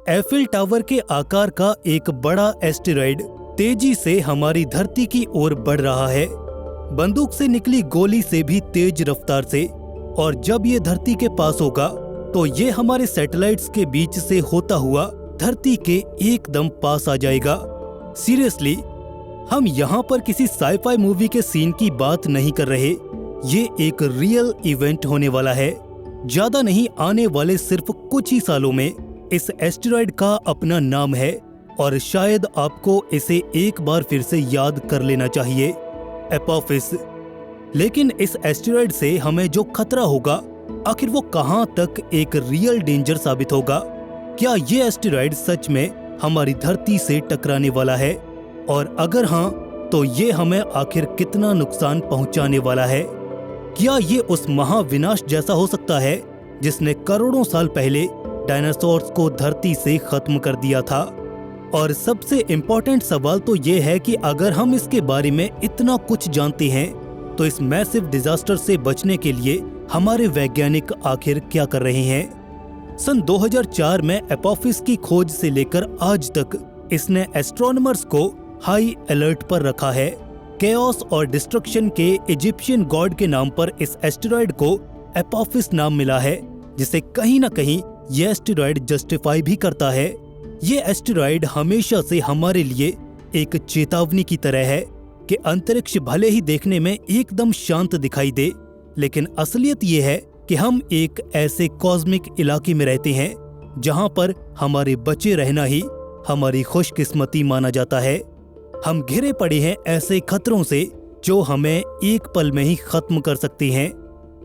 Eiffel tower के आकार का एक बड़ा एस्टेरॉयड तेजी से हमारी धरती की ओर बढ़ रहा है, बंदूक से निकली गोली से भी तेज रफ्तार से। और जब ये धरती के पास होगा तो ये हमारे सैटेलाइट्स के बीच से होता हुआ धरती के एकदम पास आ जाएगा। सीरियसली, हम यहाँ पर किसी साईफाई मूवी के सीन की बात नहीं कर रहे। ये एक रियल इवेंट होने वाला है। ज्यादा नहीं, आने वाले सिर्फ कुछ ही सालों में इस एस्टेरॉयड का अपना नाम है और शायद आपको इसे एक बार फिर से याद कर लेना चाहिए, एपोफिस। लेकिन इस एस्टेरॉयड से हमें जो खतरा होगा, आखिर वो कहां तक एक रियल डेंजर साबित होगा? क्या ये एस्टेरॉयड सच में हमारी धरती से टकराने वाला है? और अगर हाँ, तो ये हमें आखिर कितना नुकसान पहुंचाने वाला है? क्या ये उस महाविनाश जैसा हो सकता है जिसने करोड़ों साल पहले डायनासोर्स को धरती से खत्म कर दिया था? और सबसे इम्पोर्टेंट सवाल तो ये है कि अगर हम इसके बारे में इतना कुछ जानते हैं तो इस मैसिव डिजास्टर से बचने के लिए हमारे वैज्ञानिक आखिर क्या कर रहे हैं? सन 2004 में एपोफिस की खोज से लेकर आज तक इसने एस्ट्रोनॉमर्स को हाई अलर्ट पर रखा है। केओस और डिस्ट्रक्शन के इजिप्शियन गॉड के नाम पर इस एस्टेरॉयड को एपोफिस नाम मिला है, जिसे कहीं ना कहीं ये एस्टेरॉयड जस्टिफाई भी करता है। ये एस्टेरॉयड हमेशा से हमारे लिए एक चेतावनी की तरह है कि अंतरिक्ष भले ही देखने में एकदम शांत दिखाई दे, लेकिन असलियत ये है कि हम एक ऐसे कॉस्मिक इलाके में रहते हैं जहां पर हमारे बचे रहना ही हमारी खुशकिस्मती माना जाता है। हम घिरे पड़े हैं ऐसे खतरों से जो हमें एक पल में ही खत्म कर सकती हैं।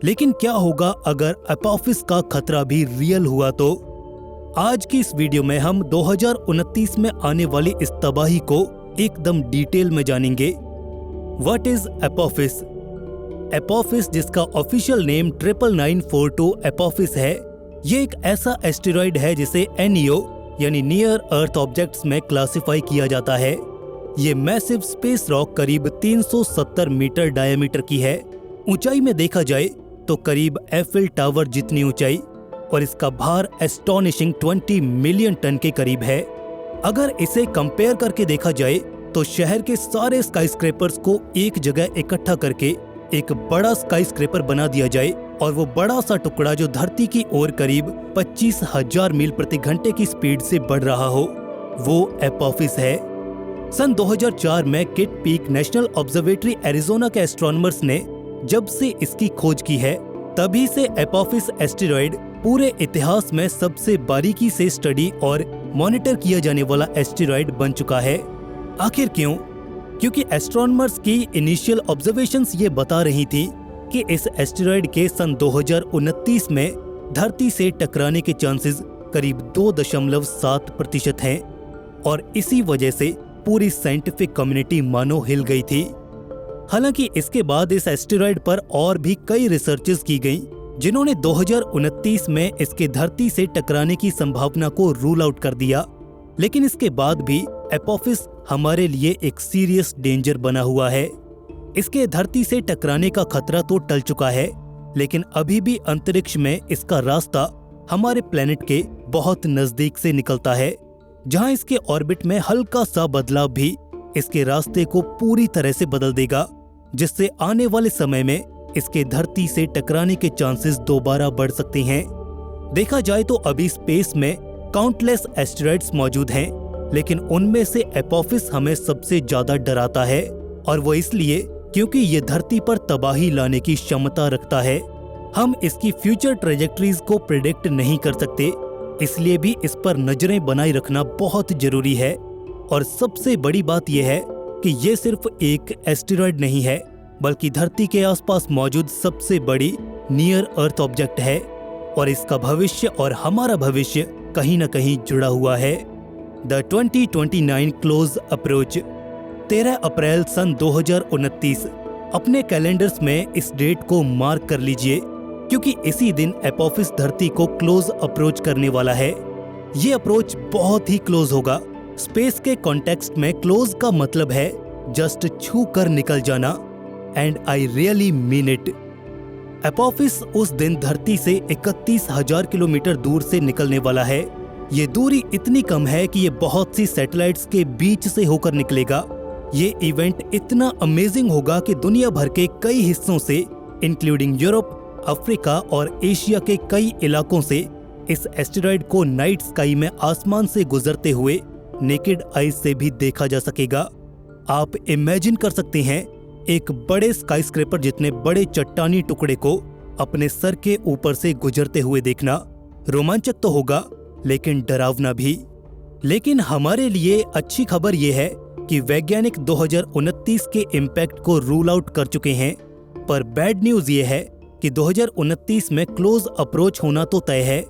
लेकिन क्या होगा अगर एपोफिस का खतरा भी रियल हुआ? तो आज की इस वीडियो में हम 2029 में आने वाली इस तबाही को एकदम डिटेल में जानेंगे। What is Apophis? एपोफिस, जिसका ऑफिशियल नेम 99942 एपोफिस है, ये एक ऐसा एस्टेरॉयड है जिसे NEO यानी नियर अर्थ ऑब्जेक्ट्स में क्लासिफाई किया जाता है। ये मैसिव स्पेस रॉक करीब 370 मीटर डायमीटर की है। ऊंचाई में देखा जाए तो करीब एफिल टावर जितनी ऊंचाई, और इसका भार एस्टोनिशिंग 20 मिलियन टन के करीब है। अगर इसे कंपेयर करके देखा जाए तो शहर के सारे स्काईस्क्रेपर्स को एक जगह इकट्ठा करके एक बड़ा स्काईस्क्रेपर बना दिया जाए और वो बड़ा सा टुकड़ा जो धरती की ओर करीब 25,000 मील प्रति घंटे की स्पीड से बढ़ रहा हो, वो एपोफिस है। सन 2004 में kit peak national observatory Arizona के एस्ट्रोनॉमर्स ने जब से इसकी खोज की है, तभी से एपोफिस एस्टेरॉयड पूरे इतिहास में सबसे बारीकी से स्टडी और मॉनिटर किया जाने वाला एस्टेरॉयड बन चुका है। आखिर क्यों? क्योंकि एस्ट्रोनॉमर्स की इनिशियल ऑब्जर्वेशंस ये बता रही थी कि इस एस्टेरॉयड के सन 2029 में धरती से टकराने के चांसेस करीब 2.7% हैं, और इसी वजह से पूरी साइंटिफिक कम्युनिटी मानो हिल गई थी। हालांकि इसके बाद इस एस्टेरॉयड पर और भी कई रिसर्चेस की गईं, जिन्होंने 2029 में इसके धरती से टकराने की संभावना को रूल आउट कर दिया। लेकिन इसके बाद भी एपोफिस हमारे लिए एक सीरियस डेंजर बना हुआ है। इसके धरती से टकराने का खतरा तो टल चुका है, लेकिन अभी भी अंतरिक्ष में इसका रास्ता हमारे प्लेनेट के बहुत नजदीक से निकलता है, जहां इसके ऑर्बिट में हल्का सा बदलाव भी इसके रास्ते को पूरी तरह से बदल देगा, जिससे आने वाले समय में इसके धरती से टकराने के चांसेस दोबारा बढ़ सकते हैं। देखा जाए तो अभी स्पेस में काउंटलेस एस्टेरॉयड्स मौजूद हैं, लेकिन उनमें से एपोफिस हमें सबसे ज्यादा डराता है, और वो इसलिए क्योंकि ये धरती पर तबाही लाने की क्षमता रखता है। हम इसकी फ्यूचर ट्रेजेक्टरीज को प्रेडिक्ट नहीं कर सकते, इसलिए भी इस पर नजरें बनाए रखना बहुत जरूरी है। और सबसे बड़ी बात यह है कि ये सिर्फ एक एस्टेरॉयड नहीं है, बल्कि धरती के आसपास मौजूद सबसे बड़ी नियर अर्थ ऑब्जेक्ट है, और इसका भविष्य और हमारा भविष्य कहीं न कहीं जुड़ा हुआ है। The 2029 close approach. 13 अप्रैल सन 2029। अपने कैलेंडर्स में इस डेट को मार्क कर लीजिए, क्योंकि इसी दिन एपोफिस धरती को क्लोज अप्रोच करने वाला है। ये अप्रोच बहुत ही क्लोज होगा। स्पेस के कॉन्टेक्स्ट में क्लोज का मतलब है जस्ट छू कर निकल जाना, and I really mean it. Apophis उस दिन धरती से 31,000 किलोमीटर दूर से निकलने वाला है। ये दूरी इतनी कम है कि ये बहुत सी सैटेलाइट्स के बीच से होकर निकलेगा। ये इवेंट इतना अमेजिंग होगा कि दुनिया भर के कई हिस्सों से, इंक्लूडिंग यूरोप, अफ्रीका और एशिया के कई इलाकों से इस एस्टेरॉयड को नाइट स्काई में आसमान से गुजरते हुए नेकेड आईज से भी देखा जा सकेगा। आप इमेजिन कर सकते हैं एक बड़े स्काईस्क्रेपर जितने बड़े चट्टानी टुकड़े को अपने सर के ऊपर से गुजरते हुए देखना रोमांचक तो होगा, लेकिन डरावना भी। लेकिन हमारे लिए अच्छी खबर यह है कि वैज्ञानिक 2029 के इम्पैक्ट को रूल आउट कर चुके हैं, पर बैड न्यूज ये है कि 2029 में क्लोज अप्रोच होना तो तय है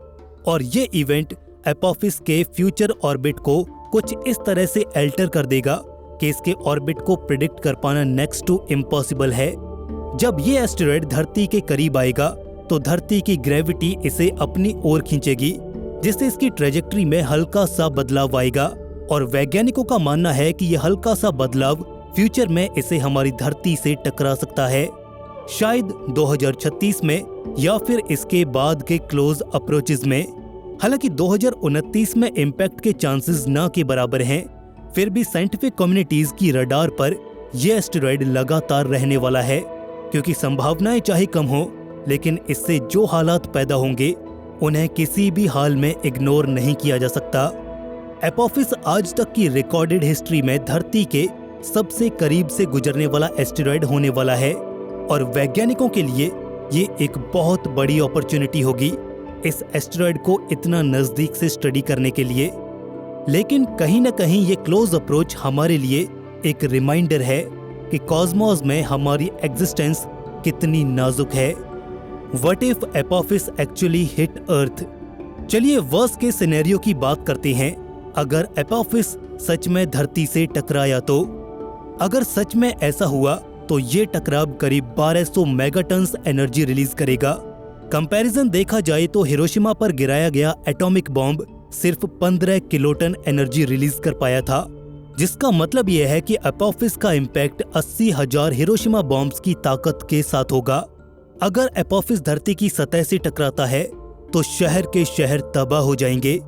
और ये इवेंट एपोफिस के फ्यूचर ऑर्बिट को कुछ इस तरह से अल्टर कर देगा कि इसके ऑर्बिट को प्रिडिक्ट कर पाना नेक्स्ट टू इम्पॉसिबल है। जब ये एस्टेरॉयड धरती के करीब आएगा तो धरती की ग्रेविटी इसे अपनी ओर खींचेगी, जिससे इसकी ट्रेजेक्ट्री में हल्का सा बदलाव आएगा और वैज्ञानिकों का मानना है कि यह हल्का सा बदलाव फ्यूचर में इसे हमारी धरती से टकरा सकता है, शायद 2036 में या फिर इसके बाद के क्लोज अप्रोचेस में। हालांकि 2029 में इम्पैक्ट के चांसेस ना के बराबर हैं, फिर भी साइंटिफिक कम्युनिटीज की रडार पर यह एस्टेरॉयड लगातार रहने वाला है, क्योंकि संभावनाएं चाहे कम हो, लेकिन इससे जो हालात पैदा होंगे उन्हें किसी भी हाल में इग्नोर नहीं किया जा सकता। एपोफिस आज तक की रिकॉर्डेड हिस्ट्री में धरती के सबसे करीब से गुजरने वाला एस्टेरॉयड होने वाला है और वैज्ञानिकों के लिए ये एक बहुत बड़ी अपॉर्चुनिटी होगी इस एस्टेरॉयड को इतना नजदीक से स्टडी करने के लिए। लेकिन कहीं न कहीं ये क्लोज अप्रोच हमारे लिए एक रिमाइंडर है कि कॉस्मोस में हमारी एग्जिस्टेंस कितनी नाजुक है। What if Apophis actually hit earth? चलिए वर्स्ट के सिनेरियो की बात करते हैं। अगर एपोफिस सच में धरती से टकराया तो? अगर सच में ऐसा हुआ तो ये टकराव करीब 1200 मेगाटन्स एनर्जी रिलीज करेगा। कंपैरिजन देखा जाए तो हिरोशिमा पर गिराया गया एटॉमिक बॉम्ब सिर्फ 15 किलोटन एनर्जी रिलीज कर पाया था, जिसका मतलब यह है कि एपोफिस का इम्पैक्ट 80,000 हिरोशिमा बॉम्ब्स की ताकत के साथ होगा। अगर एपोफिस धरती की सतह से टकराता है तो शहर के शहर तबाह हो जाएंगे।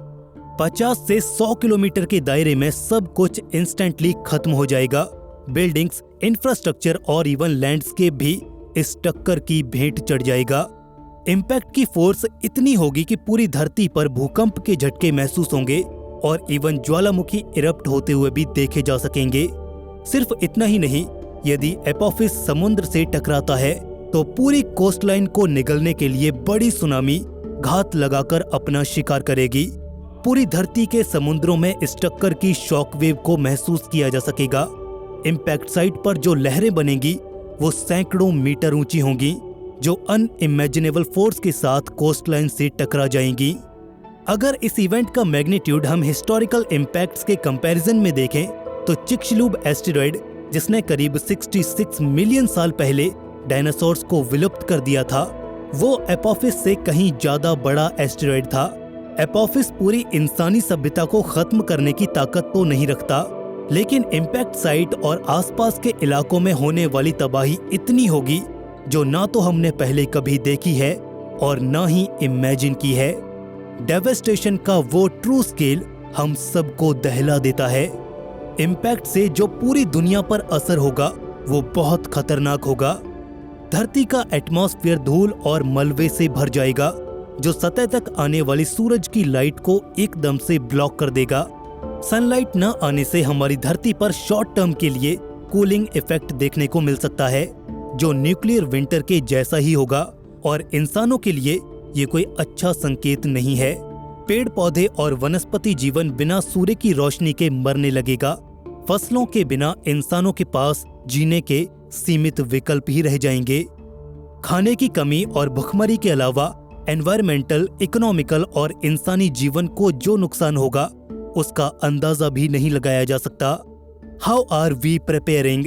50 से 100 किलोमीटर के दायरे में सब कुछ इंस्टेंटली खत्म हो जाएगा। बिल्डिंग्स, इंफ्रास्ट्रक्चर और इवन लैंडस्केप भी इस टक्कर की भेंट चढ़ जाएगा। इम्पैक्ट की फोर्स इतनी होगी कि पूरी धरती पर भूकंप के झटके महसूस होंगे और इवन ज्वालामुखी इरप्ट होते हुए भी देखे जा सकेंगे। सिर्फ इतना ही नहीं, यदि एपोफिस समुद्र से टकराता है तो पूरी कोस्टलाइन को निगलने के लिए बड़ी सुनामी घात लगाकर अपना शिकार करेगी। पूरी धरती के समुद्रों में इस टक्कर की शॉकवेव को महसूस किया जा सकेगा। इम्पैक्ट साइट पर जो लहरें बनेंगी वो सैकड़ों मीटर ऊंची होंगी, जो अनइमेजिनेबल फोर्स के साथ कोस्टलाइन से टकरा जाएंगी। अगर इस इवेंट का मैग्नीट्यूड हम हिस्टोरिकल इम्पैक्ट्स के कंपैरिजन में देखें तो चिक्सलूब एस्टेरॉयड, जिसने करीब 66 मिलियन साल पहले डायनासोर्स को विलुप्त कर दिया था, वो एपोफिस से कहीं ज्यादा बड़ा एस्टेरॉयड था। एपोफिस पूरी इंसानी सभ्यता को खत्म करने की ताकत तो नहीं रखता, लेकिन इम्पैक्ट साइट और आसपास के इलाकों में होने वाली तबाही इतनी होगी जो ना तो हमने पहले कभी देखी है और ना ही इमेजिन की है। डेवास्टेशन का वो ट्रू स्केल हम सबको दहला देता है। इम्पैक्ट से जो पूरी दुनिया पर असर होगा वो बहुत खतरनाक होगा। धरती का एटमॉस्फेयर धूल और मलबे से भर जाएगा, जो सतह तक आने वाली सूरज की लाइट को एकदम से ब्लॉक कर देगा। सनलाइट न आने से हमारी धरती पर शॉर्ट टर्म के लिए कूलिंग इफेक्ट देखने को मिल सकता है, जो न्यूक्लियर विंटर के जैसा ही होगा और इंसानों के लिए ये कोई अच्छा संकेत नहीं है। पेड़ पौधे और वनस्पति जीवन बिना सूर्य की रोशनी के मरने लगेगा। फसलों के बिना इंसानों के पास जीने के सीमित विकल्प ही रह जाएंगे। खाने की कमी और भुखमरी के अलावा एनवायरमेंटल, इकोनॉमिकल और इंसानी जीवन को जो नुकसान होगा उसका अंदाजा भी नहीं लगाया जा सकता। How are we preparing?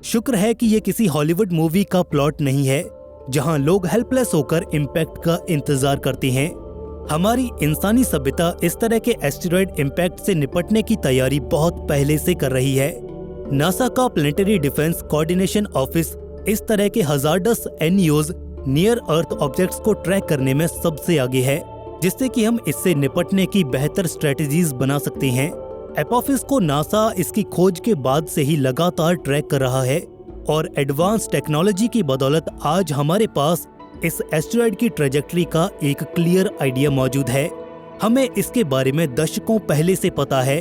शुक्र है कि ये किसी हॉलीवुड मूवी का प्लॉट नहीं है जहां लोग हेल्पलेस होकर इम्पैक्ट का इंतजार करते हैं। हमारी इंसानी सभ्यता इस तरह के एस्टेरॉयड इम्पैक्ट से निपटने की तैयारी बहुत पहले से कर रही है। नासा का प्लेनेटरी डिफेंस कोऑर्डिनेशन ऑफिस इस तरह के हजार्डस एनईओज, नियर अर्थ ऑब्जेक्ट्स को ट्रैक करने में सबसे आगे है, जिससे कि हम इससे निपटने की बेहतर स्ट्रेटजीज बना सकते हैं। एपोफिस को नासा इसकी खोज के बाद से ही लगातार ट्रैक कर रहा है और एडवांस टेक्नोलॉजी की बदौलत आज हमारे पास इस एस्टेरॉयड की ट्रेजेक्टरी का एक क्लियर आइडिया मौजूद है। हमें इसके बारे में दशकों पहले से पता है।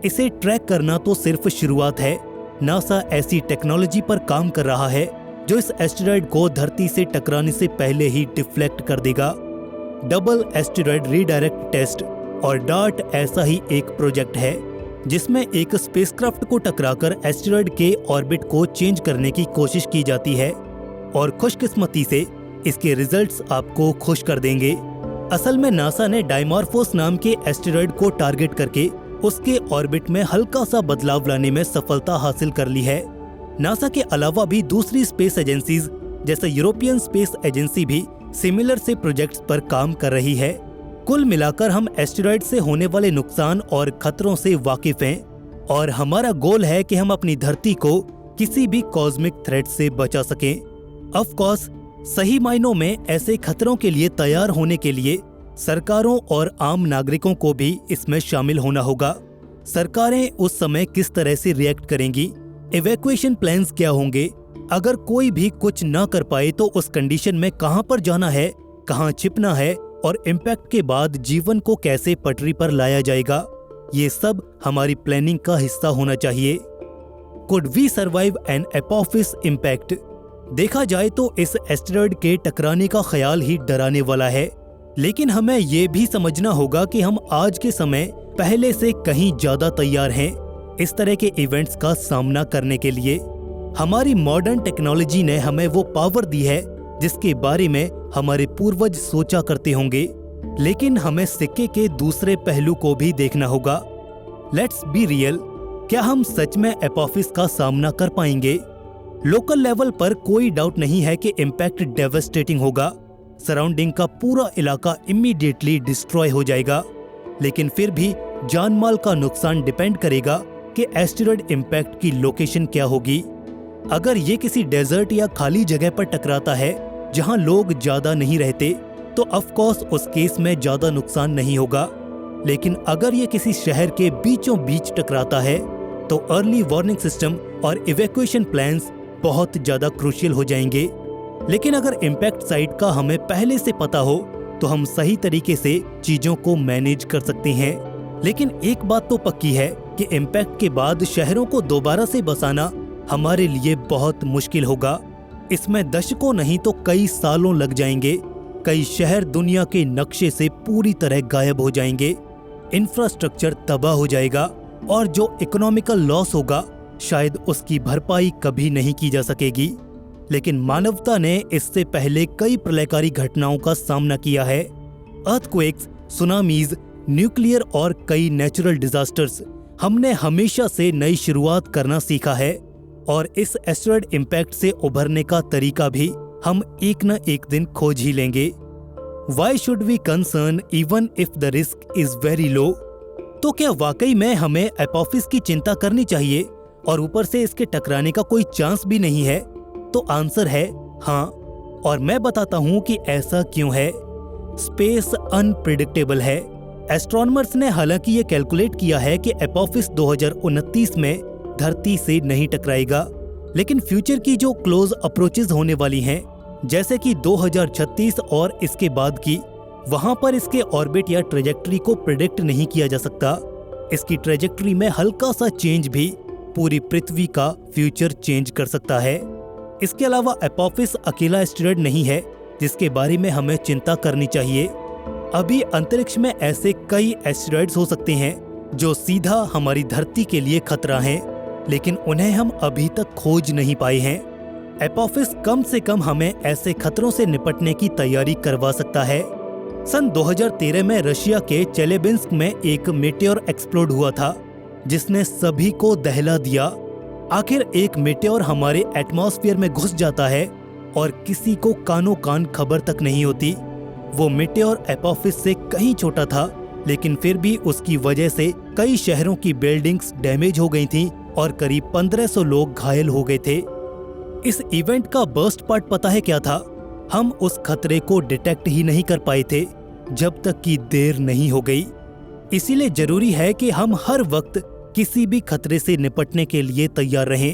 इसे ट्रैक करना तो सिर्फ शुरुआत है। नासा ऐसी टेक्नोलॉजी पर काम कर रहा है जो इस एस्टेरॉयड को धरती से टकराने से पहले ही डिफ्लेक्ट कर देगा। डबल एस्टेरॉयड रीडायरेक्ट टेस्ट और डार्ट ऐसा ही एक प्रोजेक्ट है जिसमें एक स्पेसक्राफ्ट को टकराकर एस्टेरॉयड के ऑर्बिट को चेंज करने की कोशिश की जाती है और खुशकिस्मती से इसके रिजल्ट्स आपको खुश कर देंगे। असल में नासा ने डाइमॉर्फोस नाम के एस्टेरॉयड को टारगेट करके उसके ऑर्बिट में हल्का सा बदलाव लाने में सफलता हासिल कर ली है। नासा के अलावा भी दूसरी स्पेस एजेंसीज जैसे यूरोपियन स्पेस एजेंसी भी सिमिलर से प्रोजेक्ट्स पर काम कर रही है। कुल मिलाकर हम एस्टेरॉयड से होने वाले नुकसान और खतरों से वाकिफ हैं और हमारा गोल है कि हम अपनी धरती को किसी भी कॉस्मिक थ्रेट से बचा सकें। ऑफ कोर्स सही मायनों में ऐसे खतरों के लिए तैयार होने के लिए सरकारों और आम नागरिकों को भी इसमें शामिल होना होगा। सरकारें उस समय किस तरह से रिएक्ट करेंगी, इवैक्यूएशन प्लान्स क्या होंगे, अगर कोई भी कुछ ना कर पाए तो उस कंडीशन में कहां पर जाना है, कहां छिपना है और इम्पैक्ट के बाद जीवन को कैसे पटरी पर लाया जाएगा, ये सब हमारी प्लानिंग का हिस्सा होना चाहिए। Could we survive an Apophis impact? देखा जाए तो इस एस्टेरॉयड के टकराने का ख्याल ही डराने वाला है, लेकिन हमें ये भी समझना होगा कि हम आज के समय पहले से कहीं ज्यादा तैयार हैं इस तरह के इवेंट्स का सामना करने के लिए। हमारी मॉडर्न टेक्नोलॉजी ने हमें वो पावर दी है जिसके बारे में हमारे पूर्वज सोचा करते होंगे, लेकिन हमें सिक्के के दूसरे पहलू को भी देखना होगा। लेट्स बी रियल, क्या हम सच में एपोफिस का सामना कर पाएंगे? लोकल लेवल पर कोई डाउट नहीं है कि इम्पैक्ट डेवास्टेटिंग होगा, सराउंडिंग का पूरा इलाका इमीडिएटली डिस्ट्रॉय हो जाएगा, लेकिन फिर भी जान माल का नुकसान डिपेंड करेगा कि एस्टेरॉयड इम्पैक्ट की लोकेशन क्या होगी। अगर ये किसी डेजर्ट या खाली जगह पर टकराता है जहां लोग ज्यादा नहीं रहते तो ऑफ कोर्स उस केस में ज्यादा नुकसान नहीं होगा, लेकिन अगर ये किसी शहर के बीचों बीच टकराता है तो अर्ली वार्निंग सिस्टम और इवैक्यूएशन प्लान्स बहुत ज्यादा क्रूशियल हो जाएंगे। लेकिन अगर इम्पैक्ट साइट का हमें पहले से पता हो तो हम सही तरीके से चीजों को मैनेज कर सकते हैं। लेकिन एक बात तो पक्की है कि इम्पैक्ट के बाद शहरों को दोबारा से बसाना हमारे लिए बहुत मुश्किल होगा। इसमें दशकों नहीं तो कई सालों लग जाएंगे। कई शहर दुनिया के नक्शे से पूरी तरह गायब हो जाएंगे, इंफ्रास्ट्रक्चर तबाह हो जाएगा और जो इकोनॉमिकल लॉस होगा शायद उसकी भरपाई कभी नहीं की जा सकेगी। लेकिन मानवता ने इससे पहले कई प्रलयकारी घटनाओं का सामना किया है। अर्थक्वेक्स, सुनामीज, न्यूक्लियर और कई नेचुरल डिजास्टर्स। हमने हमेशा से नई शुरुआत करना सीखा है और इस एस्टेरॉयड इम्पैक्ट से उभरने का तरीका भी हम एक न एक दिन खोज ही लेंगे। Why should we concern even if the risk is very low? तो क्या वाकई में हमें एपोफिस की चिंता करनी चाहिए और ऊपर से इसके टकराने का कोई चांस भी नहीं है? तो आंसर है हाँ, और मैं बताता हूँ कि ऐसा क्यों है। स्पेस अनप्रिडिक्टेबल है। एस्ट्रोनॉमर्स ने हालांकि ये कैलकुलेट किया है कि एपोफिस 2029 में धरती से नहीं टकराएगा, लेकिन फ्यूचर की जो क्लोज अप्रोचेस होने वाली हैं, जैसे कि 2036 और इसके बाद की, वहां पर इसके ऑर्बिट या ट्रेजेक्टरी को प्रेडिक्ट नहीं किया जा सकता। इसकी ट्रेजेक्टरी में हल्का सा चेंज भी पूरी पृथ्वी का फ्यूचर चेंज कर सकता है। इसके अलावा एपोफिस अकेला एस्टेरॉयड नहीं है जिसके बारे में हमें चिंता करनी चाहिए। अभी अंतरिक्ष में ऐसे कई एस्टेरॉयड्स हो सकते हैं जो सीधा हमारी धरती के लिए खतरा हैं, लेकिन उन्हें हम अभी तक खोज नहीं पाए हैं। एपोफिस कम से कम हमें ऐसे खतरों से निपटने की तैयारी करवा सकता है। सन 2013 में रशिया के चेलेबिंस्क में एक मेटेओर एक्सप्लोड हुआ था जिसने सभी को दहला दिया। आखिर एक मेटेओर हमारे एटमॉस्फेयर में घुस जाता है और किसी को कानो कान खबर तक नहीं होती। वो मेटेओर एपोफिस से कहीं छोटा था, लेकिन फिर भी उसकी वजह से कई शहरों की बिल्डिंग्स डैमेज हो गई थीं और करीब 1500 लोग घायल हो गए थे। इस इवेंट का वर्स्ट पार्ट पता है क्या था? हम उस खतरे को डिटेक्ट ही नहीं कर पाए थे। जब तक कि देर नहीं हो गई। इसीलिए जरूरी है कि हम हर वक्त किसी भी खतरे से निपटने के लिए तैयार रहें।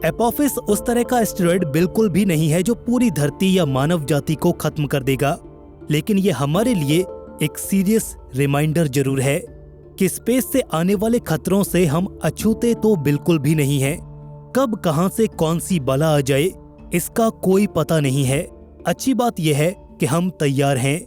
एपोफिस उस तरह का एस्टेरॉयड बिल्कुल भी नहीं है जो पूरी धरती या मानव जाति को खत्म कर देगा, लेकिन ये हमारे लिए एक सीरियस रिमाइंडर जरूर है कि स्पेस से आने वाले खतरों से हम अछूते तो बिल्कुल भी नहीं हैं। कब कहां से कौन सी बला आ जाए इसका कोई पता नहीं है। अच्छी बात यह है कि हम तैयार हैं,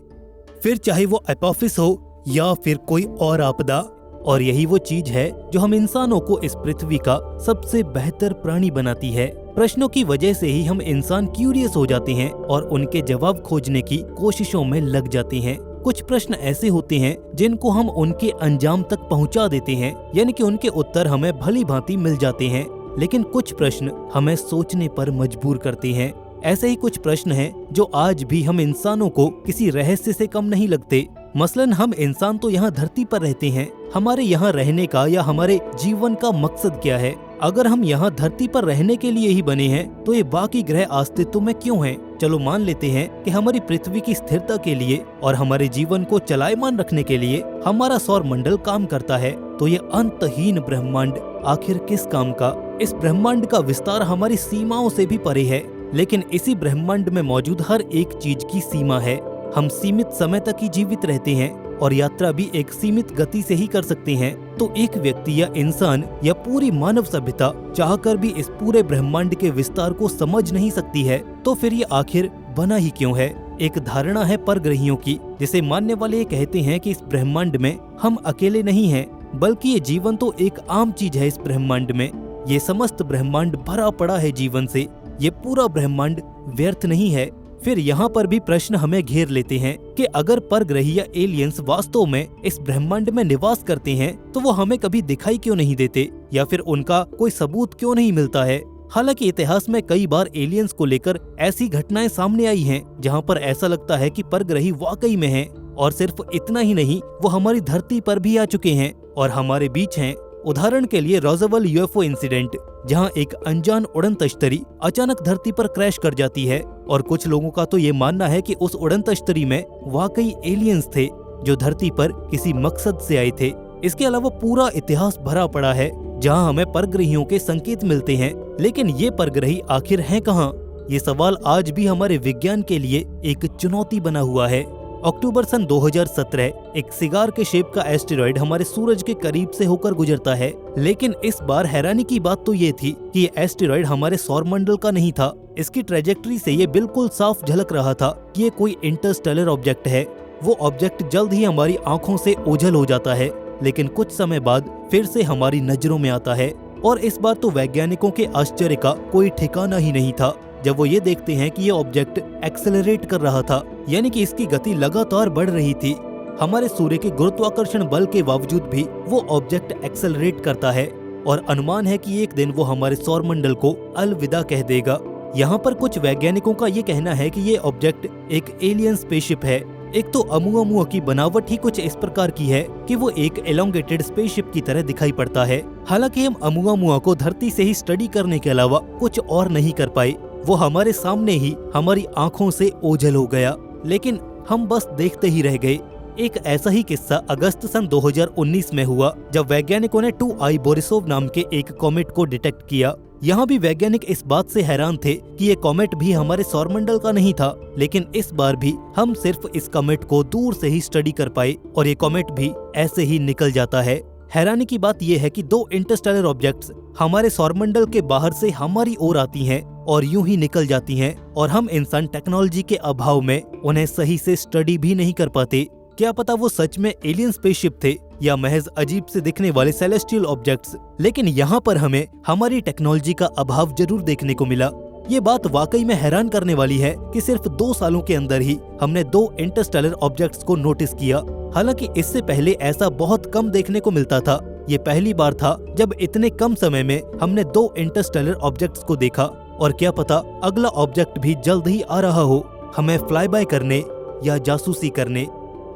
फिर चाहे वो एपोफिस हो या फिर कोई और आपदा। और यही वो चीज है जो हम इंसानों को इस पृथ्वी का सबसे बेहतर प्राणी बनाती है। प्रश्नों की वजह से ही हम इंसान क्यूरियस हो जाते हैं और उनके जवाब खोजने की कोशिशों में लग जाते हैं। कुछ प्रश्न ऐसे होते हैं जिनको हम उनके अंजाम तक पहुंचा देते हैं, यानी कि उनके उत्तर हमें भली भांति मिल जाते हैं, लेकिन कुछ प्रश्न हमें सोचने पर मजबूर करते हैं। ऐसे ही कुछ प्रश्न हैं जो आज भी हम इंसानों को किसी रहस्य से कम नहीं लगते। मसलन हम इंसान तो यहाँ धरती पर रहते हैं, हमारे यहाँ रहने का या हमारे जीवन का मकसद क्या है? अगर हम यहाँ धरती पर रहने के लिए ही बने हैं तो ये बाकी ग्रह अस्तित्व में क्यों हैं? चलो मान लेते हैं कि हमारी पृथ्वी की स्थिरता के लिए और हमारे जीवन को चलायमान रखने के लिए हमारा सौर मंडल काम करता है, तो ये अंतहीन ब्रह्मांड आखिर किस काम का? इस ब्रह्मांड का विस्तार हमारी सीमाओं से भी परे है, लेकिन इसी ब्रह्मांड में मौजूद हर एक चीज की सीमा है। हम सीमित समय तक ही जीवित रहते हैं और यात्रा भी एक सीमित गति से ही कर सकते हैं। तो एक व्यक्ति या इंसान या पूरी मानव सभ्यता चाहकर भी इस पूरे ब्रह्मांड के विस्तार को समझ नहीं सकती है, तो फिर ये आखिर बना ही क्यों है? एक धारणा है परग्रहियों की, जिसे मानने वाले ये कहते हैं कि इस ब्रह्मांड में हम अकेले नहीं हैं, बल्कि ये जीवन तो एक आम चीज है। इस ब्रह्मांड में ये समस्त ब्रह्मांड भरा पड़ा है जीवन से, ये पूरा ब्रह्मांड व्यर्थ नहीं है। फिर यहाँ पर भी प्रश्न हमें घेर लेते हैं कि अगर परग्रही या एलियंस वास्तव में इस ब्रह्मांड में निवास करते हैं तो वो हमें कभी दिखाई क्यों नहीं देते, या फिर उनका कोई सबूत क्यों नहीं मिलता है? हालांकि इतिहास में कई बार एलियंस को लेकर ऐसी घटनाएं सामने आई हैं जहाँ पर ऐसा लगता है कि परग्रही वाकई में हैं, और सिर्फ इतना ही नहीं, वो हमारी धरती पर भी आ चुके हैं और हमारे बीच हैं। उदाहरण के लिए रोज़वेल यूएफओ इंसिडेंट, जहां एक अनजान उड़न तश्तरी अचानक धरती पर क्रैश कर जाती है, और कुछ लोगों का तो ये मानना है कि उस उड़न तश्तरी में वाकई एलियंस थे जो धरती पर किसी मकसद से आए थे। इसके अलावा पूरा इतिहास भरा पड़ा है जहां हमें परग्रहियों के संकेत मिलते हैं, लेकिन ये परग्रही आखिर हैं कहां? ये सवाल आज भी हमारे विज्ञान के लिए एक चुनौती बना हुआ है। अक्टूबर सन 2017 एक सिगार के शेप का एस्टेरॉयड हमारे सूरज के करीब से होकर गुजरता है, लेकिन इस बार हैरानी की बात तो ये थी कि ये एस्टेरॉयड हमारे सौर मंडल का नहीं था। इसकी ट्रेजेक्टरी से ये बिल्कुल साफ झलक रहा था कि ये कोई इंटरस्टेलर ऑब्जेक्ट है। वो ऑब्जेक्ट जल्द ही हमारी आंखों से ओझल हो जाता है, लेकिन कुछ समय बाद फिर से हमारी नजरों में आता है, और इस बार तो वैज्ञानिकों के आश्चर्य का कोई ठिकाना ही नहीं था जब वो ये देखते हैं कि ये ऑब्जेक्ट एक्सेलरेट कर रहा था, यानी कि इसकी गति लगातार बढ़ रही थी। हमारे सूर्य के गुरुत्वाकर्षण बल के बावजूद भी वो ऑब्जेक्ट एक्सेलरेट करता है, और अनुमान है कि एक दिन वो हमारे सौर मंडल को अलविदा कह देगा। यहाँ पर कुछ वैज्ञानिकों का ये कहना है कि ये ऑब्जेक्ट एक एलियन स्पेसशिप है। एक तो अमुआमुआ की बनावट ही कुछ इस प्रकार की है कि वो एक एलोंगेटेड स्पेसशिप की तरह दिखाई पड़ता है। हालांकि हम अमुआमुआ को धरती से ही स्टडी करने के अलावा कुछ और नहीं कर पाए, वो हमारे सामने ही हमारी आंखों से ओझल हो गया, लेकिन हम बस देखते ही रह गए। एक ऐसा ही किस्सा अगस्त सन 2019 में हुआ, जब वैज्ञानिकों ने 2I बोरिसोव नाम के एक कॉमेट को डिटेक्ट किया। यहाँ भी वैज्ञानिक इस बात से हैरान थे कि ये कॉमेट भी हमारे सौरमंडल का नहीं था, लेकिन इस बार भी हम सिर्फ इस कॉमेट को दूर से ही स्टडी कर पाए, और ये कॉमेट भी ऐसे ही निकल जाता है। हैरानी की बात यह है कि दो इंटरस्टेलर ऑब्जेक्ट्स हमारे सौरमंडल के बाहर से हमारी ओर आती हैं और यूं ही निकल जाती हैं, और हम इंसान टेक्नोलॉजी के अभाव में उन्हें सही से स्टडी भी नहीं कर पाते। क्या पता वो सच में एलियन स्पेसशिप थे या महज अजीब से दिखने वाले सेलेस्टियल ऑब्जेक्ट्स, लेकिन यहाँ पर हमें हमारी टेक्नोलॉजी का अभाव जरूर देखने को मिला। ये बात वाकई में हैरान करने वाली है कि सिर्फ 2 सालों के अंदर ही हमने 2 इंटरस्टेलर ऑब्जेक्ट्स को नोटिस किया। हालांकि इससे पहले ऐसा बहुत कम देखने को मिलता था। ये पहली बार था जब इतने कम समय में हमने 2 इंटरस्टेलर ऑब्जेक्ट्स को देखा, और क्या पता अगला ऑब्जेक्ट भी जल्द ही आ रहा हो, हमें फ्लाई बाय करने या जासूसी करने।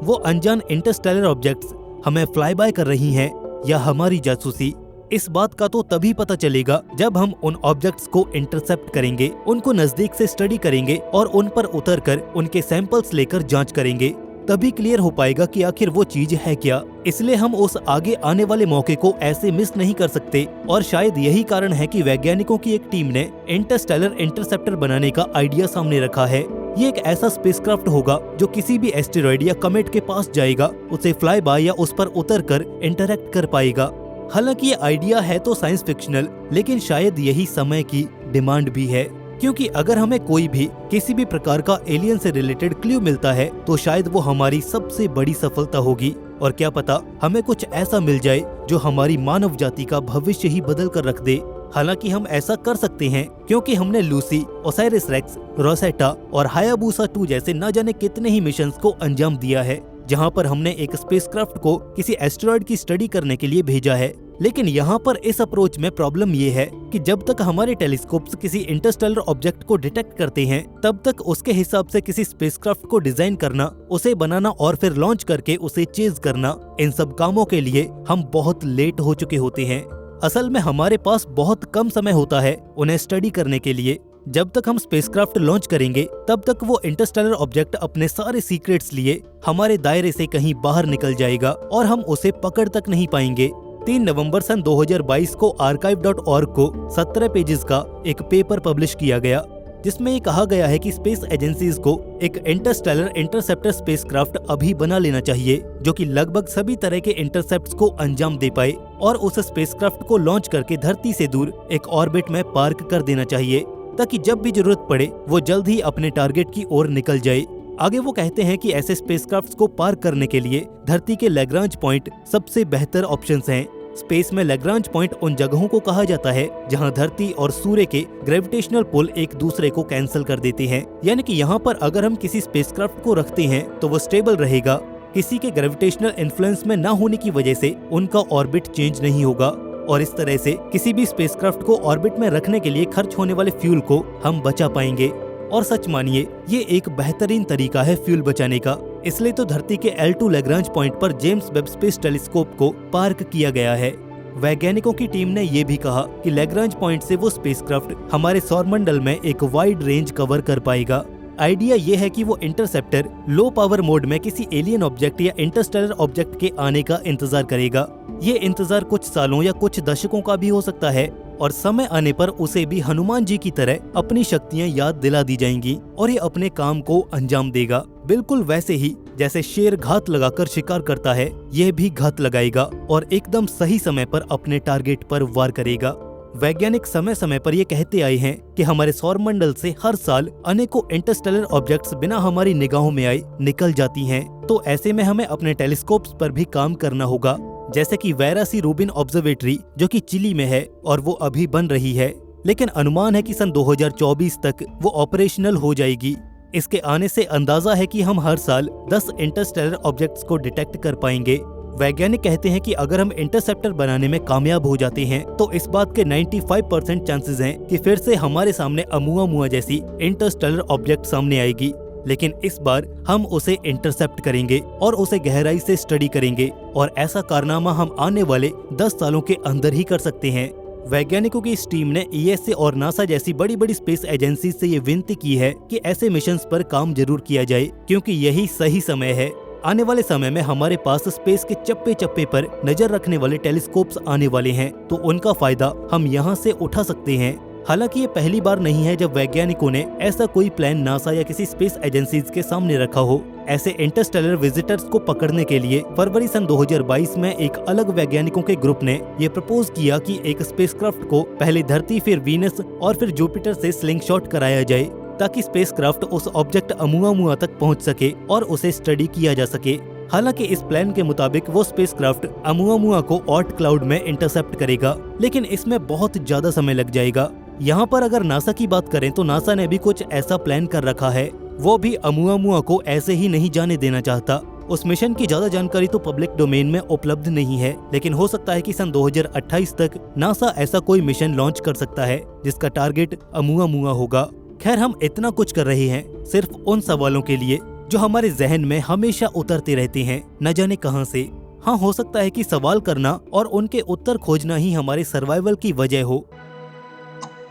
वो अनजान इंटरस्टेलर ऑब्जेक्ट्स हमें फ्लाई बाय कर रही हैं या हमारी जासूसी, इस बात का तो तभी पता चलेगा जब हम उन ऑब्जेक्ट्स को इंटरसेप्ट करेंगे, उनको नजदीक से स्टडी करेंगे और उन पर उतरकर उनके सैंपल्स लेकर जांच करेंगे। तभी क्लियर हो पाएगा कि आखिर वो चीज है क्या। इसलिए हम उस आगे आने वाले मौके को ऐसे मिस नहीं कर सकते और शायद यही कारण है कि वैज्ञानिकों की एक टीम ने इंटरस्टेलर इंटरसेप्टर बनाने का आइडिया सामने रखा है। ये एक ऐसा स्पेसक्राफ्ट होगा जो किसी भी एस्टेरॉइड या कमेट के पास जाएगा, उसे फ्लाई बाय या उस पर उतरकर इंटरैक्ट कर पाएगा। हालांकि ये आइडिया है तो साइंस फिक्शनल, लेकिन शायद यही समय की डिमांड भी है, क्योंकि अगर हमें कोई भी किसी भी प्रकार का एलियन से रिलेटेड क्लू मिलता है तो शायद वो हमारी सबसे बड़ी सफलता होगी। और क्या पता हमें कुछ ऐसा मिल जाए जो हमारी मानव जाति का भविष्य ही बदल कर रख दे। हालांकि हम ऐसा कर सकते हैं क्योंकि हमने लूसी, ओसाइरिस रेक्स, रोसेटा और हायाबूसा 2 जैसे न जाने कितने ही मिशंस को अंजाम दिया है, जहां पर हमने एक स्पेसक्राफ्ट को किसी एस्टेरॉइड की स्टडी करने के लिए भेजा है। लेकिन यहाँ पर इस अप्रोच में प्रॉब्लम ये है कि जब तक हमारे टेलीस्कोप्स किसी इंटरस्टेलर ऑब्जेक्ट को डिटेक्ट करते हैं, तब तक उसके हिसाब से किसी स्पेसक्राफ्ट को डिजाइन करना, उसे बनाना और फिर लॉन्च करके उसे चेज करना, इन सब कामों के लिए हम बहुत लेट हो चुके होते हैं। असल में हमारे पास बहुत कम समय होता है उन्हें स्टडी करने के लिए। जब तक हम स्पेसक्राफ्ट लॉन्च करेंगे तब तक वो इंटरस्टेलर ऑब्जेक्ट अपने सारे सीक्रेट्स लिए हमारे दायरे से कहीं बाहर निकल जाएगा और हम उसे पकड़ तक नहीं पाएंगे। 3 नवंबर सन 2022 को archive.org को 17 पेजेस का एक पेपर पब्लिश किया गया, जिसमें ये कहा गया है कि स्पेस एजेंसीज को एक इंटरस्टेलर इंटरसेप्टर स्पेसक्राफ्ट अभी बना लेना चाहिए जो कि लगभग सभी तरह के इंटरसेप्ट्स को अंजाम दे पाए और उस स्पेसक्राफ्ट को लॉन्च करके धरती से दूर एक ऑर्बिट में पार्क कर देना चाहिए, ताकि जब भी जरूरत पड़े वो जल्द ही अपने टारगेट की ओर निकल जाए। आगे वो कहते हैं कि ऐसे स्पेसक्राफ्ट्स को पार्क करने के लिए धरती के लैग्रांज पॉइंट सबसे बेहतर ऑप्शंस हैं। स्पेस में लैग्रांज पॉइंट उन जगहों को कहा जाता है जहां धरती और सूर्य के ग्रेविटेशनल पुल एक दूसरे को कैंसिल कर देते हैं। यानी कि यहाँ पर अगर हम किसी स्पेसक्राफ्ट को रखते हैं तो वो स्टेबल रहेगा, किसी के ग्रेविटेशनल इन्फ्लुएंस में न होने की वजह से उनका ऑर्बिट चेंज नहीं होगा और इस तरह से किसी भी स्पेसक्राफ्ट को ऑर्बिट में रखने के लिए खर्च होने वाले फ्यूल को हम बचा पाएंगे। और सच मानिए ये एक बेहतरीन तरीका है फ्यूल बचाने का। इसलिए तो धरती के L2 लैग्रांज पॉइंट पर जेम्स वेब स्पेस टेलीस्कोप को पार्क किया गया है। वैज्ञानिकों की टीम ने ये भी कहा कि लैग्रांज पॉइंट से वो स्पेसक्राफ्ट हमारे सौरमंडल में एक वाइड रेंज कवर कर पाएगा। आइडिया ये है कि वो इंटरसेप्टर लो पावर मोड में किसी एलियन ऑब्जेक्ट या इंटरस्टेलर ऑब्जेक्ट के आने का इंतजार करेगा। ये इंतजार कुछ सालों या कुछ दशकों का भी हो सकता है और समय आने पर उसे भी हनुमान जी की तरह अपनी शक्तियां याद दिला दी जाएंगी और ये अपने काम को अंजाम देगा। बिल्कुल वैसे ही जैसे शेर घात लगाकर शिकार करता है, यह भी घात लगाएगा और एकदम सही समय पर अपने टारगेट पर वार करेगा। वैज्ञानिक समय समय पर ये कहते आए हैं कि हमारे सौरमंडल से हर साल अनेकों इंटरस्टेलर ऑब्जेक्ट्स बिना हमारी निगाहों में आए निकल जाती हैं। तो ऐसे में हमें अपने टेलीस्कोप्स पर भी काम करना होगा, जैसे कि वेरा सी रूबिन ऑब्जर्वेटरी जो कि चिली में है और वो अभी बन रही है, लेकिन अनुमान है कि सन 2024 तक वो ऑपरेशनल हो जाएगी। इसके आने से अंदाजा है कि हम हर साल 10 इंटरस्टेलर ऑब्जेक्ट्स को डिटेक्ट कर पाएंगे। वैज्ञानिक कहते हैं कि अगर हम इंटरसेप्टर बनाने में कामयाब हो जाते हैं तो इस बात के 95% चांसेस हैं कि फिर से हमारे सामने अमुआ जैसी इंटरस्टेलर ऑब्जेक्ट सामने आएगी, लेकिन इस बार हम उसे इंटरसेप्ट करेंगे और उसे गहराई से स्टडी करेंगे और ऐसा कारनामा हम आने वाले 10 सालों के अंदर ही कर सकते हैं। वैज्ञानिकों की इस टीम ने ESA और नासा जैसी बड़ी बड़ी स्पेस एजेंसी से ये विनती की है कि ऐसे मिशंस पर काम जरूर किया जाए, क्योंकि यही सही समय है। आने वाले समय में हमारे पास स्पेस के चप्पे चप्पे पर नजर रखने वाले टेलीस्कोप्स आने वाले हैं, तो उनका फायदा हम यहाँ से उठा सकते हैं। हालांकि ये पहली बार नहीं है जब वैज्ञानिकों ने ऐसा कोई प्लान नासा या किसी स्पेस एजेंसीज के सामने रखा हो। ऐसे इंटरस्टेलर विजिटर्स को पकड़ने के लिए फरवरी सन 2022 में एक अलग वैज्ञानिकों के ग्रुप ने ये प्रपोज किया कि एक स्पेसक्राफ्ट को पहले धरती, फिर वीनस और फिर जुपिटर से स्लिंगशॉट कराया जाए, ताकि स्पेसक्राफ्ट उस ऑब्जेक्ट अमुआ तक पहुंच सके और उसे स्टडी किया जा सके। हालांकि इस प्लान के मुताबिक वो स्पेसक्राफ्ट अमुआ को ऑर्ट क्लाउड में इंटरसेप्ट करेगा, लेकिन इसमें बहुत ज्यादा समय लग जाएगा। यहाँ पर अगर नासा की बात करें तो नासा ने भी कुछ ऐसा प्लान कर रखा है। वो भी अमुआ को ऐसे ही नहीं जाने देना चाहता। उस मिशन की ज्यादा जानकारी तो पब्लिक डोमेन में उपलब्ध नहीं है, लेकिन हो सकता है कि सन 2028 तक नासा ऐसा कोई मिशन लॉन्च कर सकता है जिसका टारगेट अमुआ होगा। खैर, हम इतना कुछ कर रहे हैं सिर्फ उन सवालों के लिए जो हमारे जहन में हमेशा उतरते रहते हैं, न जाने कहां से। हाँ, हो सकता है कि सवाल करना और उनके उत्तर खोजना ही हमारे सर्वाइवल की वजह हो।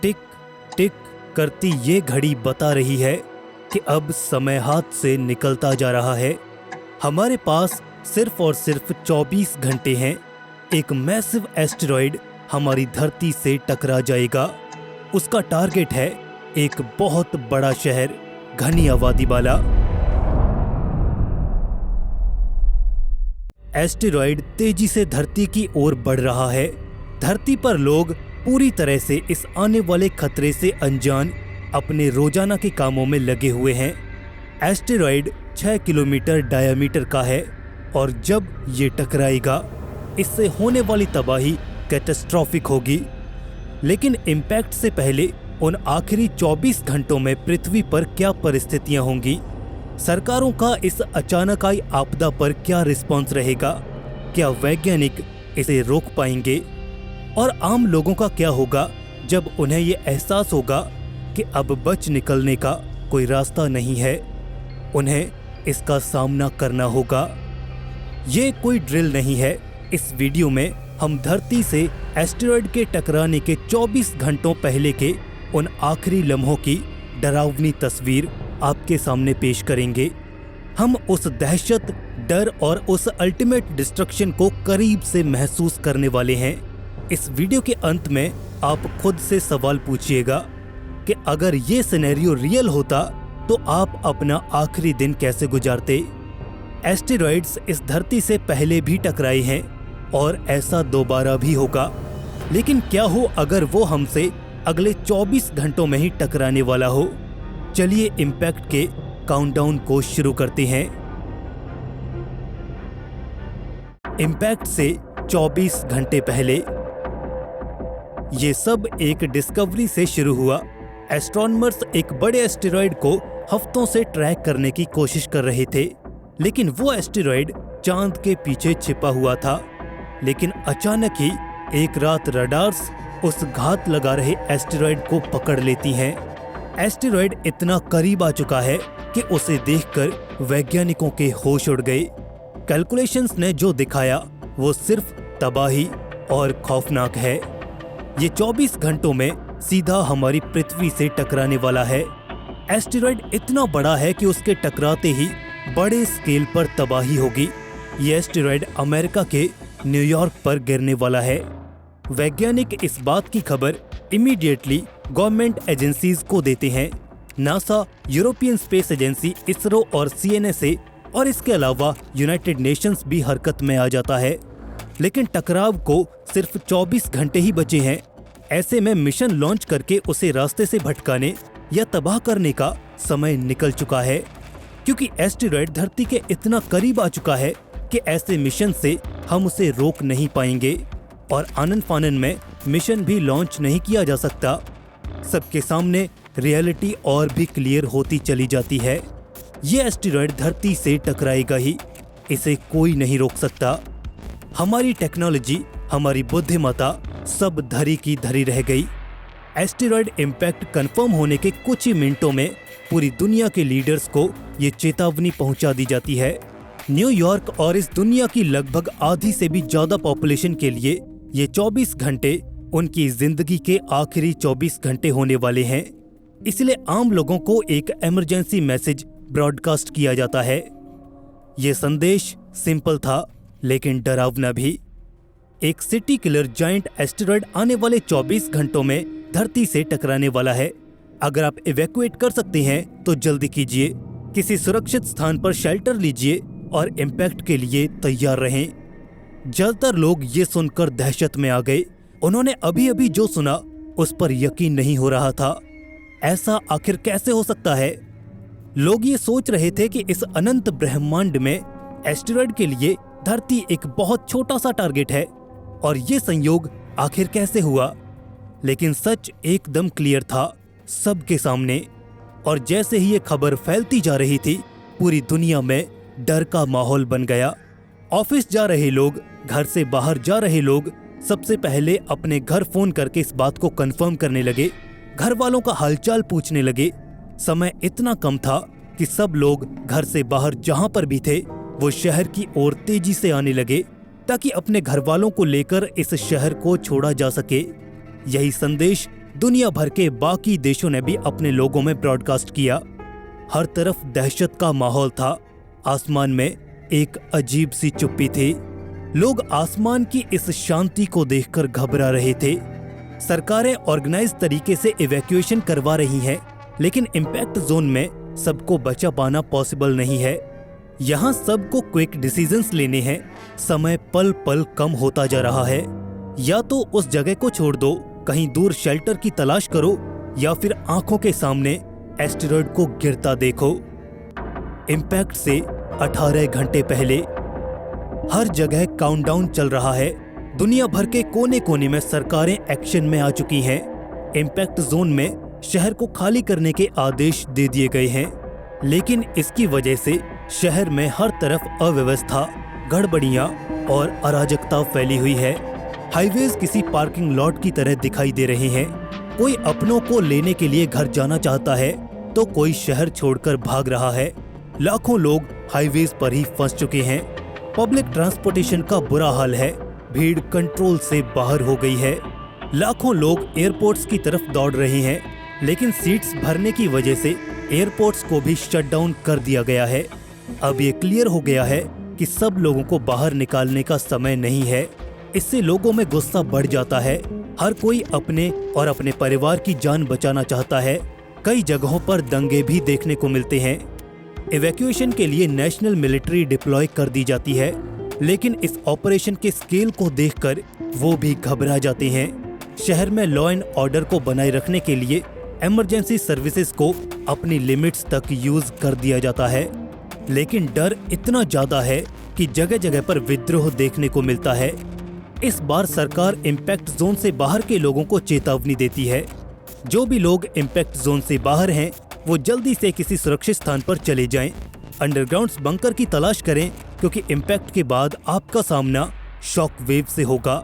टिक टिक करती ये घड़ी बता रही है कि अब समय हाथ से निकलता जा रहा है। हमारे पास सिर्फ और सिर्फ 24 घंटे हैं। एक मैसिव एस्टेरॉयड हमारी धरती से टकरा जाएगा। उसका टारगेट है एक बहुत बड़ा शहर, घनी आबादी वाला। एस्टेरॉयड तेजी से धरती की ओर बढ़ रहा है। धरती पर लोग पूरी तरह से इस आने वाले खतरे से अनजान अपने रोजाना के कामों में लगे हुए हैं। एस्टेरॉयड 6 किलोमीटर डायामीटर का है और जब ये टकराएगा इससे होने वाली तबाही कैटास्ट्रॉफिक होगी। लेकिन इम्पैक्ट से पहले उन आखिरी 24 घंटों में पृथ्वी पर क्या परिस्थितियां होंगी? सरकारों का इस अचानक आई आपदा पर क्या रिस्पॉन्स रहेगा? क्या वैज्ञानिक इसे रोक पाएंगे? और आम लोगों का क्या होगा जब उन्हें ये एहसास होगा कि अब बच निकलने का कोई रास्ता नहीं है? उन्हें इसका सामना करना होगा। ये कोई ड्रिल नहीं है। इस वीडियो में हम धरती से एस्टेरॉयड के टकराने के 24 घंटों पहले के उन आखिरी लम्हों की डरावनी तस्वीर आपके सामने पेश करेंगे। हम उस दहशत, डर और उस अल्टीमेट डिस्ट्रक्शन को करीब से महसूस करने वाले हैं। इस वीडियो के अंत में आप खुद से सवाल पूछिएगा कि अगर ये सिनेरियो रियल होता तो आप अपना आखिरी दिन कैसे गुजारते? एस्टेरॉयड्स इस धरती से पहले भी टकराए हैं और ऐसा दोबारा भी होगा। लेकिन क्या हो अगर वो हमसे अगले 24 घंटों में ही टकराने वाला हो? चलिए इम्पैक्ट के काउंटडाउन को शुरू करते हैं। इम्पैक्ट से 24 घंटे पहले ये सब एक डिस्कवरी से शुरू हुआ। एस्ट्रोनॉमर्स एक बड़े एस्टेरॉयड को हफ्तों से ट्रैक करने की कोशिश कर रहे थे, लेकिन वो एस्टेरॉयड चांद के पीछे छिपा हुआ था। लेकिन अचानक ही एक रात रडार्स उस घात लगा रहे एस्टेरॉयड को पकड़ लेती हैं। एस्टेरॉयड इतना करीब आ चुका है कि उसे देखकर वैज्ञानिकों के होश उड़ गए। कैलकुलेशंस ने जो दिखाया वो सिर्फ तबाही और खौफनाक है। ये 24 घंटों में सीधा हमारी पृथ्वी से टकराने वाला है। एस्टेरॉयड इतना बड़ा है कि उसके टकराते ही बड़े स्केल पर तबाही होगी। ये एस्टेरॉयड अमेरिका के न्यूयॉर्क पर गिरने वाला है। वैज्ञानिक इस बात की खबर इमीडिएटली गवर्नमेंट एजेंसीज को देते हैं। NASA, European space agency, ISRO और सीएनएसए और इसके अलावा यूनाइटेड नेशंस भी हरकत में आ जाता है। लेकिन टकराव को सिर्फ 24 घंटे ही बचे हैं। ऐसे में मिशन लॉन्च करके उसे रास्ते से भटकाने या तबाह करने का समय निकल चुका है, क्योंकि एस्टेरॉयड धरती के इतना करीब आ चुका है कि ऐसे मिशन से हम उसे रोक नहीं पाएंगे और आनन फानन में मिशन भी लॉन्च नहीं किया जा सकता। सबके सामने रियलिटी और भी क्लियर होती चली जाती है। ये एस्टेरॉयड धरती से टकराएगा ही, इसे कोई नहीं रोक सकता। हमारी टेक्नोलॉजी, हमारी बुद्धिमत्ता सब धरी की धरी रह गई। एस्टेरॉयड इम्पैक्ट कंफर्म होने के कुछ ही मिनटों में पूरी दुनिया के लीडर्स को ये चेतावनी पहुंचा दी जाती है। न्यूयॉर्क और इस दुनिया की लगभग आधी से भी ज्यादा पॉपुलेशन के लिए ये 24 घंटे उनकी जिंदगी के आखिरी 24 घंटे होने वाले हैं। इसलिए आम लोगों को एक इमरजेंसी मैसेज ब्रॉडकास्ट किया जाता है। ये संदेश सिंपल था लेकिन डरावना भी। एक सिटी किलर जायंट एस्टेरॉयड आने वाले 24 घंटों में धरती से टकराने वाला है। अगर आप इवैक्यूएट कर सकते हैं तो जल्दी कीजिए, किसी सुरक्षित स्थान पर शेल्टर लीजिए और इम्पैक्ट के लिए तैयार रहें। ज्यादातर लोग ये सुनकर दहशत में आ गए। उन्होंने अभी अभी जो सुना उस पर यकीन नहीं हो रहा था। ऐसा आखिर कैसे हो सकता है? लोग ये सोच रहे थे कि इस अनंत ब्रह्मांड में एस्टेरॉयड के लिए धरती एक बहुत छोटा सा टारगेट है और ये संयोग आखिर कैसे हुआ? लेकिन सच एकदम क्लियर था सबके सामने। और जैसे ही ये खबर फैलती जा रही थी, पूरी दुनिया में डर का माहौल बन गया। ऑफिस जा रहे लोग, घर से बाहर जा रहे लोग सबसे पहले अपने घर फोन करके इस बात को कंफर्म करने लगे। घर वालों का हालचाल पूछने लगे। समय इतना कम था कि सब लोग घर से बाहर जहां पर भी थे वो शहर की ओर तेजी से आने लगे ताकि अपने घर वालों को लेकर इस शहर को छोड़ा जा सके। यही संदेश दुनिया भर के बाकी देशों ने भी अपने लोगों में ब्रॉडकास्ट किया। हर तरफ दहशत का माहौल था। आसमान में एक अजीब सी चुप्पी थी। लोग आसमान की इस शांति को देखकर घबरा रहे थे। सरकारें ऑर्गेनाइज तरीके से इवैक्यूएशन करवा रही हैं, लेकिन इम्पैक्ट जोन में सबको बचा पाना पॉसिबल नहीं है। यहाँ सबको क्विक डिसीजंस लेने हैं। समय पल पल कम होता जा रहा है। या तो उस जगह को छोड़ दो, कहीं दूर शेल्टर की तलाश करो, या फिर आंखों के सामने एस्टेरॉयड को गिरता देखो। इम्पैक्ट से 18 घंटे पहले हर जगह काउंटडाउन चल रहा है। दुनिया भर के कोने कोने में सरकारें एक्शन में आ चुकी हैं। इम्पैक्ट जोन में शहर को खाली करने के आदेश दे दिए गए हैं, लेकिन इसकी वजह से शहर में हर तरफ अव्यवस्था, गड़बड़ियां और अराजकता फैली हुई है। हाईवेज किसी पार्किंग लॉट की तरह दिखाई दे रहे हैं। कोई अपनों को लेने के लिए घर जाना चाहता है तो कोई शहर छोड़कर भाग रहा है। लाखों लोग हाईवेज पर ही फंस चुके हैं। पब्लिक ट्रांसपोर्टेशन का बुरा हाल है। भीड़ कंट्रोल से बाहर हो गई है। लाखों लोग एयरपोर्ट्स की तरफ दौड़ रहे हैं, लेकिन सीट्स भरने की वजह से एयरपोर्ट्स को भी शट डाउन कर दिया गया है। अब ये क्लियर हो गया है कि सब लोगों को बाहर निकालने का समय नहीं है। इससे लोगों में गुस्सा बढ़ जाता है। हर कोई अपने और अपने परिवार की जान बचाना चाहता है। कई जगहों पर दंगे भी देखने को मिलते हैं। इवैक्यूएशन के लिए नेशनल मिलिट्री डिप्लॉय कर दी जाती है, लेकिन इस ऑपरेशन के स्केल को देखकर वो भी घबरा जाते हैं। शहर में लॉ एंड ऑर्डर को बनाए रखने के लिए इमरजेंसी सर्विसेज को अपनी लिमिट्स तक यूज कर दिया जाता है, लेकिन डर इतना ज्यादा है कि जगह जगह पर विद्रोह देखने को मिलता है। इस बार सरकार इम्पैक्ट जोन से बाहर के लोगों को चेतावनी देती है। जो भी लोग इम्पैक्ट जोन से बाहर हैं, वो जल्दी से किसी सुरक्षित स्थान पर चले जाएं। अंडरग्राउंड बंकर की तलाश करें, क्योंकि इम्पैक्ट के बाद आपका सामना शॉक वेव से होगा।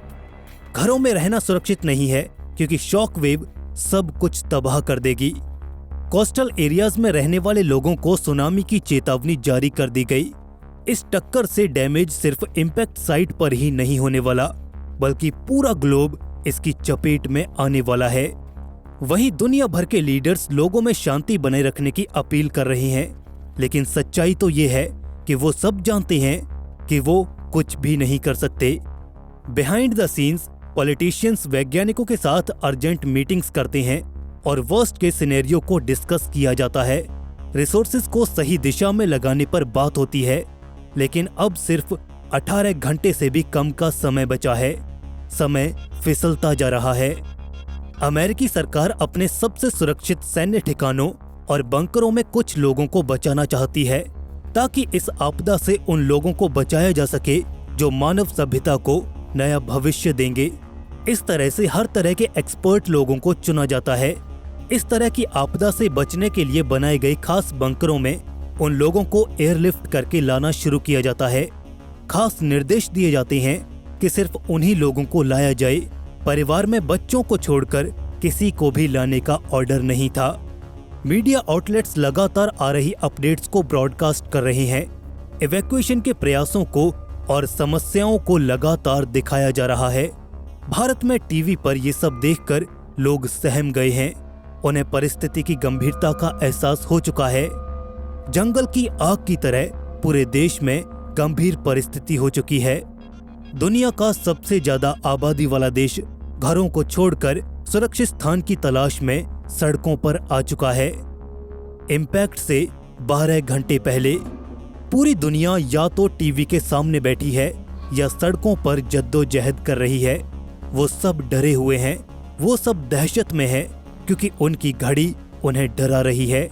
घरों में रहना सुरक्षित नहीं है, क्योंकि शॉक वेव सब कुछ तबाह कर देगी। कोस्टल एरियाज में रहने वाले लोगों को सुनामी की चेतावनी जारी कर दी गई। इस टक्कर से डैमेज सिर्फ इम्पैक्ट साइट पर ही नहीं होने वाला, बल्कि पूरा ग्लोब इसकी चपेट में आने वाला है। वहीं दुनिया भर के लीडर्स लोगों में शांति बनाए रखने की अपील कर रहे हैं, लेकिन सच्चाई तो ये है कि वो सब जानते हैं कि वो कुछ भी नहीं कर सकते। बिहाइंड द सीन्स पॉलिटिशियंस वैज्ञानिकों के साथ अर्जेंट मीटिंग्स करते हैं और वर्स्ट के सिनेरियो को डिस्कस किया जाता है। रिसोर्सेज को सही दिशा में लगाने पर बात होती है, लेकिन अब सिर्फ 18 घंटे से भी कम का समय बचा है। समय फिसलता जा रहा है। अमेरिकी सरकार अपने सबसे सुरक्षित सैन्य ठिकानों और बंकरों में कुछ लोगों को बचाना चाहती है, ताकि इस आपदा से उन लोगों को बचाया जा सके जो मानव सभ्यता को नया भविष्य देंगे। इस तरह से हर तरह के एक्सपर्ट लोगों को चुना जाता है। इस तरह की आपदा से बचने के लिए बनाए गए खास बंकरों में उन लोगों को एयरलिफ्ट करके लाना शुरू किया जाता है। खास निर्देश दिए जाते हैं कि सिर्फ उन्हीं लोगों को लाया जाए। परिवार में बच्चों को छोड़कर किसी को भी लाने का ऑर्डर नहीं था। मीडिया आउटलेट्स लगातार आ रही अपडेट्स को ब्रॉडकास्ट कर रहे हैं। इवैक्यूएशन के प्रयासों को और समस्याओं को लगातार दिखाया जा रहा है। भारत में टीवी पर ये सब देखकर लोग सहम गए हैं। उन्हें परिस्थिति की गंभीरता का एहसास हो चुका है। जंगल की आग की तरह पूरे देश में गंभीर परिस्थिति हो चुकी है। दुनिया का सबसे ज्यादा आबादी वाला देश घरों को छोड़कर सुरक्षित स्थान की तलाश में सड़कों पर आ चुका है। इम्पैक्ट से 12 घंटे पहले पूरी दुनिया या तो टीवी के सामने बैठी है या सड़कों पर जद्दोजहद कर रही है। वो सब डरे हुए हैं, वो सब दहशत में है, क्योंकि उनकी घड़ी उन्हें डरा रही है।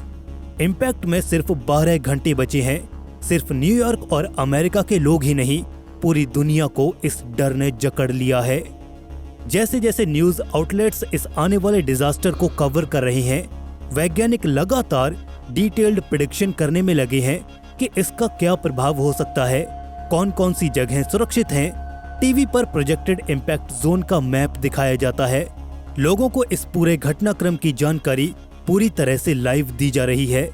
इम्पैक्ट में सिर्फ 12 घंटे बचे हैं। सिर्फ न्यूयॉर्क और अमेरिका के लोग ही नहीं, पूरी दुनिया को इस डर ने जकड़ लिया है। जैसे जैसे न्यूज आउटलेट्स इस आने वाले डिजास्टर को कवर कर रहे हैं, वैज्ञानिक लगातार डिटेल्ड प्रेडिक्शन करने में लगे हैं कि इसका क्या प्रभाव हो सकता है, कौन कौन सी जगहें सुरक्षित हैं। टीवी पर प्रोजेक्टेड इम्पैक्ट जोन का मैप दिखाया जाता है। लोगों को इस पूरे घटनाक्रम की जानकारी पूरी तरह से लाइव दी जा रही है।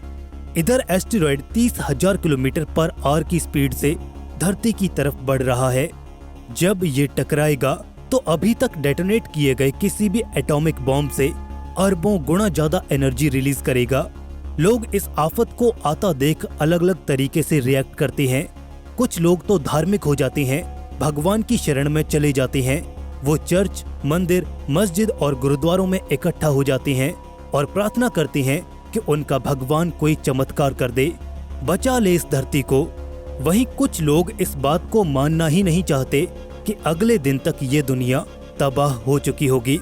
इधर एस्टेरॉयड 30,000 किलोमीटर पर आवर की स्पीड से धरती की तरफ बढ़ रहा है। जब ये टकराएगा तो अभी तक डेटोनेट किए गए किसी भी एटॉमिक बॉम्ब से अरबों गुना ज्यादा एनर्जी रिलीज करेगा। लोग इस आफत को आता देख अलग अलग तरीके से रिएक्ट करते हैं। कुछ लोग तो धार्मिक हो जाते हैं, भगवान की शरण में चले जाते हैं। वो चर्च, मंदिर, मस्जिद और गुरुद्वारों में इकट्ठा हो जाते हैं और प्रार्थना करते हैं कि उनका भगवान कोई चमत्कार कर दे, बचा ले इस धरती को। वहीं कुछ लोग इस बात को मानना ही नहीं चाहते कि अगले दिन तक ये दुनिया तबाह हो चुकी होगी।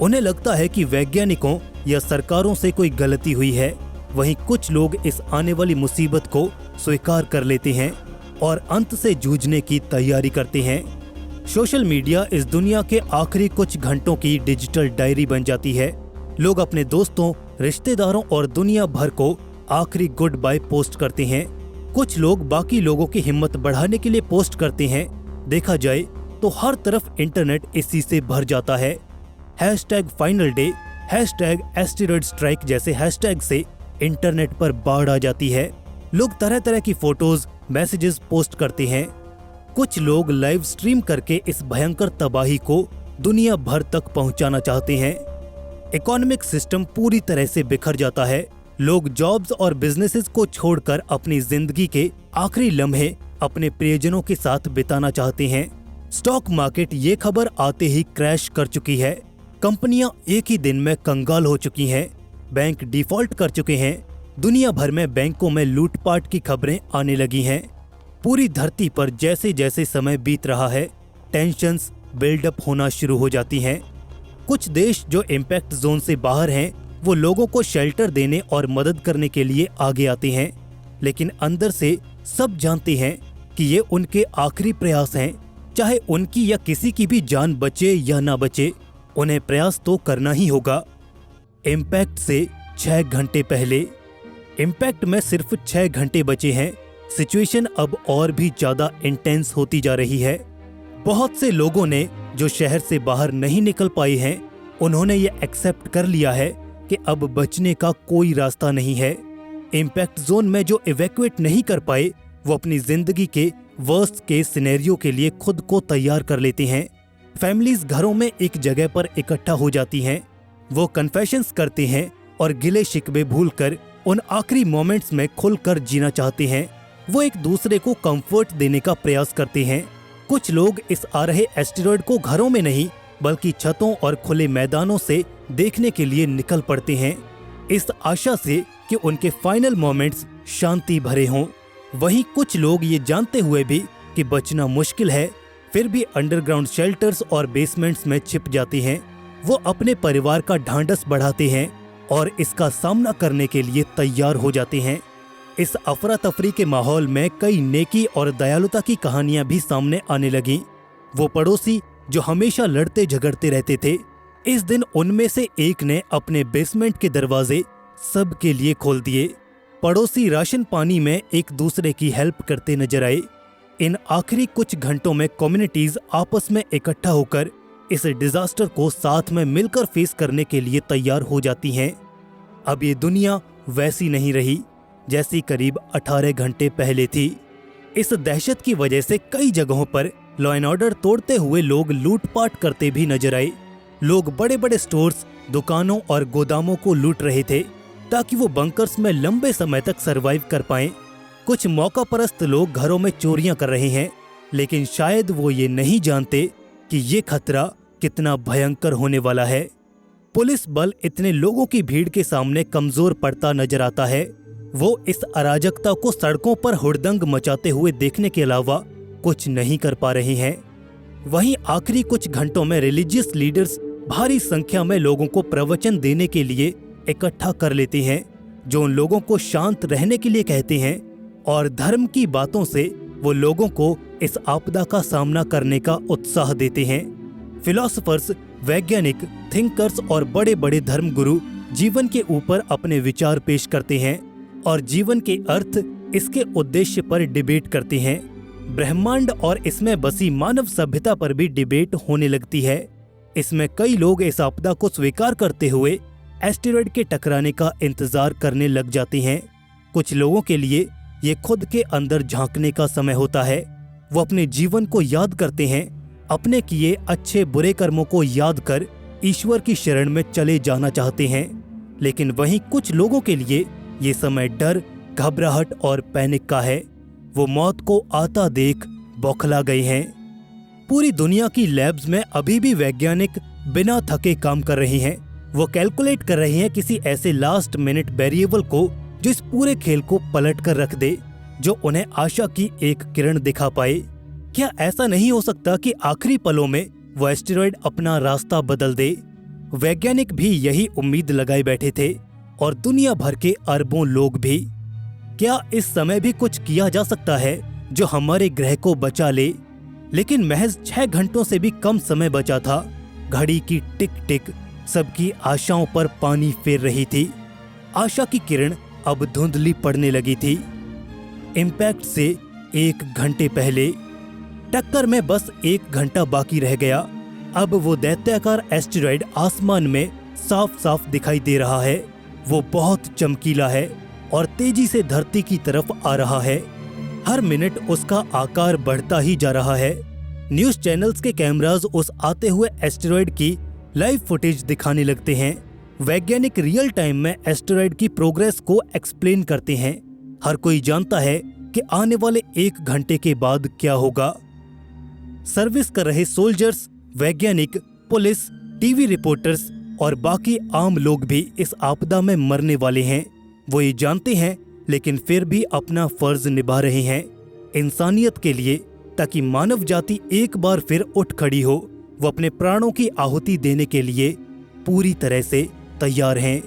उन्हें लगता है कि वैज्ञानिकों या सरकारों से कोई गलती हुई है। वहीं कुछ लोग इस आने वाली मुसीबत को स्वीकार कर लेते हैं और अंत से जूझने की तैयारी करते हैं। सोशल मीडिया इस दुनिया के आखिरी कुछ घंटों की डिजिटल डायरी बन जाती है। लोग अपने दोस्तों, रिश्तेदारों और दुनिया भर को आखिरी गुड बाय पोस्ट करते हैं। कुछ लोग बाकी लोगों की हिम्मत बढ़ाने के लिए पोस्ट करते हैं। देखा जाए तो हर तरफ इंटरनेट इसी से भर जाता है। #फाइनल डे, #एस्टेरॉयड स्ट्राइक जैसे हैशटैग से इंटरनेट पर बाढ़ आ जाती है। लोग तरह तरह की फोटोज, मैसेजेस पोस्ट करते हैं। कुछ लोग लाइव स्ट्रीम करके इस भयंकर तबाही को दुनिया भर तक पहुंचाना चाहते हैं। इकोनॉमिक सिस्टम पूरी तरह से बिखर जाता है। लोग जॉब्स और बिजनेसेस को छोड़कर अपनी जिंदगी के आखिरी लम्हे अपने प्रियजनों के साथ बिताना चाहते हैं। स्टॉक मार्केट ये खबर आते ही क्रैश कर चुकी है। कंपनियां एक ही दिन में कंगाल हो चुकी हैं। बैंक डिफॉल्ट कर चुके हैं। दुनिया भर में बैंकों में लूटपाट की खबरें आने लगी हैं। पूरी धरती पर जैसे जैसे समय बीत रहा है, टेंशन्स बिल्डअप होना शुरू हो जाती हैं। कुछ देश जो इम्पैक्ट जोन से बाहर हैं, वो लोगों को शेल्टर देने और मदद करने के लिए आगे आते हैं, लेकिन अंदर से सब जानते हैं कि ये उनके आखिरी प्रयास हैं। चाहे उनकी या किसी की भी जान बचे या ना बचे, उन्हें प्रयास तो करना ही होगा। इम्पैक्ट से 6 घंटे पहले। इम्पैक्ट में सिर्फ 6 घंटे बचे हैं। सिचुएशन अब और भी ज्यादा इंटेंस होती जा रही है। बहुत से लोगों ने जो शहर से बाहर नहीं निकल पाए हैं, उन्होंने ये एक्सेप्ट कर लिया है कि अब बचने का कोई रास्ता नहीं है। इम्पैक्ट जोन में जो इवैक्यूएट नहीं कर पाए, वो अपनी जिंदगी के वर्स्ट केस सिनेरियो के लिए खुद को तैयार कर लेते हैं। फैमिलीज घरों में एक जगह पर इकट्ठा हो जाती हैं। वो कन्फेशंस करते हैं और गिले शिकवे भूलकर उन आखिरी मोमेंट्स में खुलकर जीना चाहते हैं। वो एक दूसरे को कंफर्ट देने का प्रयास करते हैं। कुछ लोग इस आ रहे एस्टेरॉयड को घरों में नहीं बल्कि छतों और खुले मैदानों से देखने के लिए निकल पड़ते हैं, इस आशा से कि उनके फाइनल मोमेंट्स शांति भरे हों। वहीं कुछ लोग ये जानते हुए भी कि बचना मुश्किल है, फिर भी अंडरग्राउंड शेल्टर्स और बेसमेंट्स में छिप जाते हैं। वो अपने परिवार का ढांढस बढ़ाते हैं और इसका सामना करने के लिए तैयार हो जाते हैं। इस अफरा तफरी के माहौल में कई नेकी और दयालुता की कहानियां भी सामने आने लगी। वो पड़ोसी जो हमेशा लड़ते झगड़ते रहते थे, इस दिन उनमें से एक ने अपने बेसमेंट के दरवाजे सबके लिए खोल दिए। पड़ोसी राशन पानी में एक दूसरे की हेल्प करते नजर आए। इन आखिरी कुछ घंटों में कम्युनिटीज आपस में इकट्ठा होकर इस डिजास्टर को साथ में मिलकर फेस करने के लिए तैयार हो जाती हैं। अब ये दुनिया वैसी नहीं रही जैसी करीब 18 घंटे पहले थी। इस दहशत की वजह से कई जगहों पर लॉ एंड ऑर्डर तोड़ते हुए लोग लूटपाट करते भी नजर आए। लोग बड़े बड़े स्टोर्स, दुकानों और गोदामों को लूट रहे थे ताकि वो बंकर्स में लंबे समय तक सरवाइव कर पाएं। कुछ मौका परस्त लोग घरों में चोरियां कर रहे हैं, लेकिन शायद वो ये नहीं जानते कि ये खतरा कितना भयंकर होने वाला है। पुलिस बल इतने लोगों की भीड़ के सामने कमजोर पड़ता नजर आता है। वो इस अराजकता को सड़कों पर हुड़दंग मचाते हुए देखने के अलावा कुछ नहीं कर पा रहे हैं। वहीं आखिरी कुछ घंटों में रिलीजियस लीडर्स भारी संख्या में लोगों को प्रवचन देने के लिए इकट्ठा कर लेते हैं, जो उन लोगों को शांत रहने के लिए कहते हैं और धर्म की बातों से वो लोगों को इस आपदा का सामना करने का उत्साह देते हैं। फिलोसोफर्स, वैज्ञानिक, थिंकर्स और बड़े बड़े धर्मगुरु जीवन के ऊपर अपने विचार पेश करते हैं और जीवन के अर्थ, इसके उद्देश्य पर डिबेट करते हैं। ब्रह्मांड और इसमें बसी मानव सभ्यता पर भी डिबेट होने लगती है। इसमें कई लोग इस आपदा को स्वीकार करते हुए एस्टेरॉयड के टकराने का इंतजार करने लग जाते हैं। कुछ लोगों के लिए ये खुद के अंदर झांकने का समय होता है। वो अपने जीवन को याद करते हैं, अपने किए अच्छे बुरे कर्मों को याद कर ईश्वर की शरण में चले जाना चाहते हैं। लेकिन वहीं कुछ लोगों के लिए ये समय डर, घबराहट और पैनिक का है। वो मौत को आता देख बौखला गए हैं। पूरी दुनिया की लैब्स में अभी भी वैज्ञानिक बिना थके काम कर रहे हैं। वो कैलकुलेट कर रहे हैं किसी ऐसे लास्ट मिनट वेरिएबल को जो इस पूरे खेल को पलट कर रख दे, जो उन्हें आशा की एक किरण दिखा पाए। क्या ऐसा नहीं हो सकता कि आखिरी पलों में वो एस्टेरॉयड अपना रास्ता बदल दे? वैज्ञानिक भी यही उम्मीद लगाए बैठे थे और दुनिया भर के अरबों लोग भी। क्या इस समय भी कुछ किया जा सकता है जो हमारे ग्रह को बचा ले? लेकिन महज 6 घंटों से भी कम समय बचा था। घड़ी की टिक टिक सबकी आशाओं पर पानी फेर रही थी। आशा की किरण अब धुंधली पड़ने लगी थी। इम्पैक्ट से 1 घंटे पहले टक्कर में बस 1 घंटा बाकी रह गया। अब वो दैत्याकार एस्टेरॉयड आसमान में साफ साफ दिखाई दे रहा है। वो बहुत चमकीला है और तेजी से धरती की तरफ आ रहा है। हर मिनट उसका आकार बढ़ता ही जा रहा है। न्यूज चैनल्स के कैमरास उस आते हुए एस्टेरॉयड की लाइव फुटेज दिखाने लगते हैं। वैज्ञानिक रियल टाइम में एस्टेरॉयड की प्रोग्रेस को एक्सप्लेन करते हैं। हर कोई जानता है कि आने वाले 1 घंटे के बाद क्या होगा। सर्विस कर रहे सोल्जर्स, वैज्ञानिक, पुलिस, टीवी रिपोर्टर्स और बाकी आम लोग भी इस आपदा में मरने वाले हैं। वो ये जानते हैं, लेकिन फिर भी अपना फर्ज निभा रहे हैं इंसानियत के लिए, ताकि मानव जाति एक बार फिर उठ खड़ी हो। वो अपने प्राणों की आहुति देने के लिए पूरी तरह से तैयार हैं।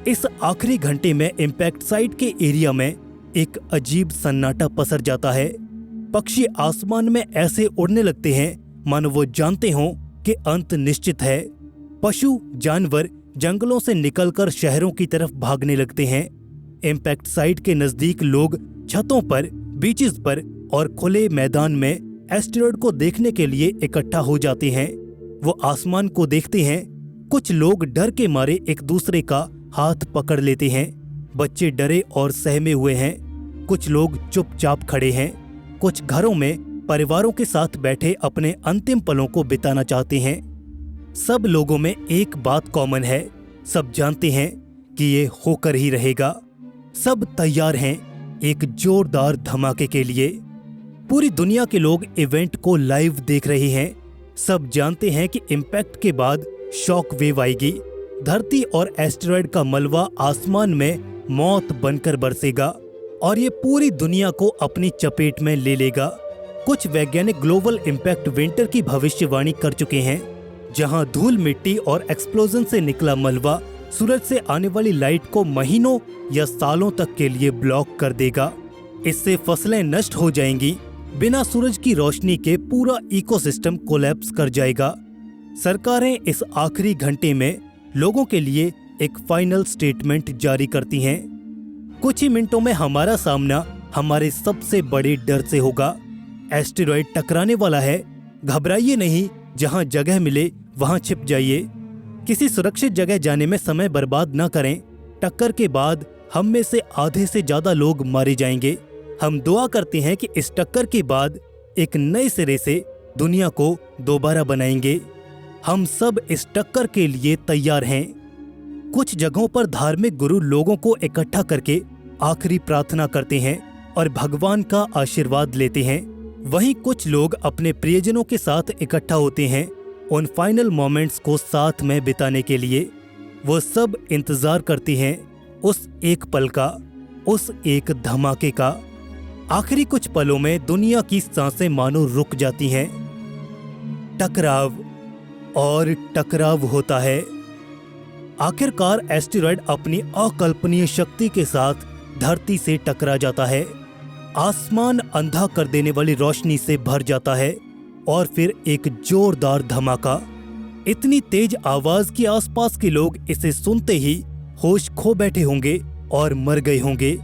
इस आखिरी घंटे में इम्पैक्ट साइट के एरिया में एक अजीब सन्नाटा पसर जाता है। पक्षी आसमान में ऐसे उड़ने लगते हैं मानो वो जानते हों कि अंत निश्चित है। पशु जानवर जंगलों से निकलकर शहरों की तरफ भागने लगते हैं। इम्पैक्ट साइट के नजदीक लोग छतों पर, बीचेस पर और खुले मैदान में एस्टेरॉयड को देखने के लिए इकट्ठा हो जाते हैं। वो आसमान को देखते हैं। कुछ लोग डर के मारे एक दूसरे का हाथ पकड़ लेते हैं। बच्चे डरे और सहमे हुए हैं। कुछ लोग चुपचाप खड़े हैं। कुछ घरों में परिवारों के साथ बैठे अपने अंतिम पलों को बिताना चाहते हैं। सब लोगों में एक बात कॉमन है, सब जानते हैं कि ये होकर ही रहेगा। सब तैयार हैं एक जोरदार धमाके के लिए। पूरी दुनिया के लोग इवेंट को लाइव देख रहे हैं। सब जानते हैं कि इम्पैक्ट के बाद शॉक वेव आएगी। धरती और एस्टेरॉयड का मलबा आसमान में मौत बनकर बरसेगा और ये पूरी दुनिया को अपनी चपेट में ले लेगा। कुछ वैज्ञानिक ग्लोबल इम्पैक्ट विंटर की भविष्यवाणी कर चुके हैं, जहां धूल, मिट्टी और एक्सप्लोजन से निकला मलबा सूरज से आने वाली लाइट को महीनों या सालों तक के लिए ब्लॉक कर देगा। इससे फसलें नष्ट हो जाएंगी। बिना सूरज की रोशनी के पूरा इकोसिस्टम कोलैप्स कर जाएगा। सरकारें इस आखिरी घंटे में लोगों के लिए एक फाइनल स्टेटमेंट जारी करती हैं। कुछ ही मिनटों में हमारा सामना हमारे सबसे बड़े डर से होगा। एस्टेरॉयड टकराने वाला है। घबराइए नहीं, जहां जगह मिले वहां छिप जाइए। किसी सुरक्षित जगह जाने में समय बर्बाद न करें। टक्कर के बाद हम में से आधे से ज्यादा लोग मारे जाएंगे। हम दुआ करते हैं कि इस टक्कर के बाद एक नए सिरे से दुनिया को दोबारा बनाएंगे। हम सब इस टक्कर के लिए तैयार हैं। कुछ जगहों पर धार्मिक गुरु लोगों को इकट्ठा करके आखिरी प्रार्थना करते हैं और भगवान का आशीर्वाद लेते हैं। वहीं कुछ लोग अपने प्रियजनों के साथ इकट्ठा होते हैं उन फाइनल मोमेंट्स को साथ में बिताने के लिए। वो सब इंतजार करते हैं उस एक पल का, उस एक धमाके का। आखिरी कुछ पलों में दुनिया की सांसें मानो रुक जाती हैं। टकराव और टकराव होता है। आखिरकार एस्टेरॉयड अपनी अकल्पनीय शक्ति के साथ धरती से टकरा जाता है। आसमान अंधा कर देने वाली रोशनी से भर जाता है और फिर एक जोरदार धमाका। इतनी तेज आवाज कि आसपास के लोग इसे सुनते ही होश खो बैठे होंगे और मर गए होंगे।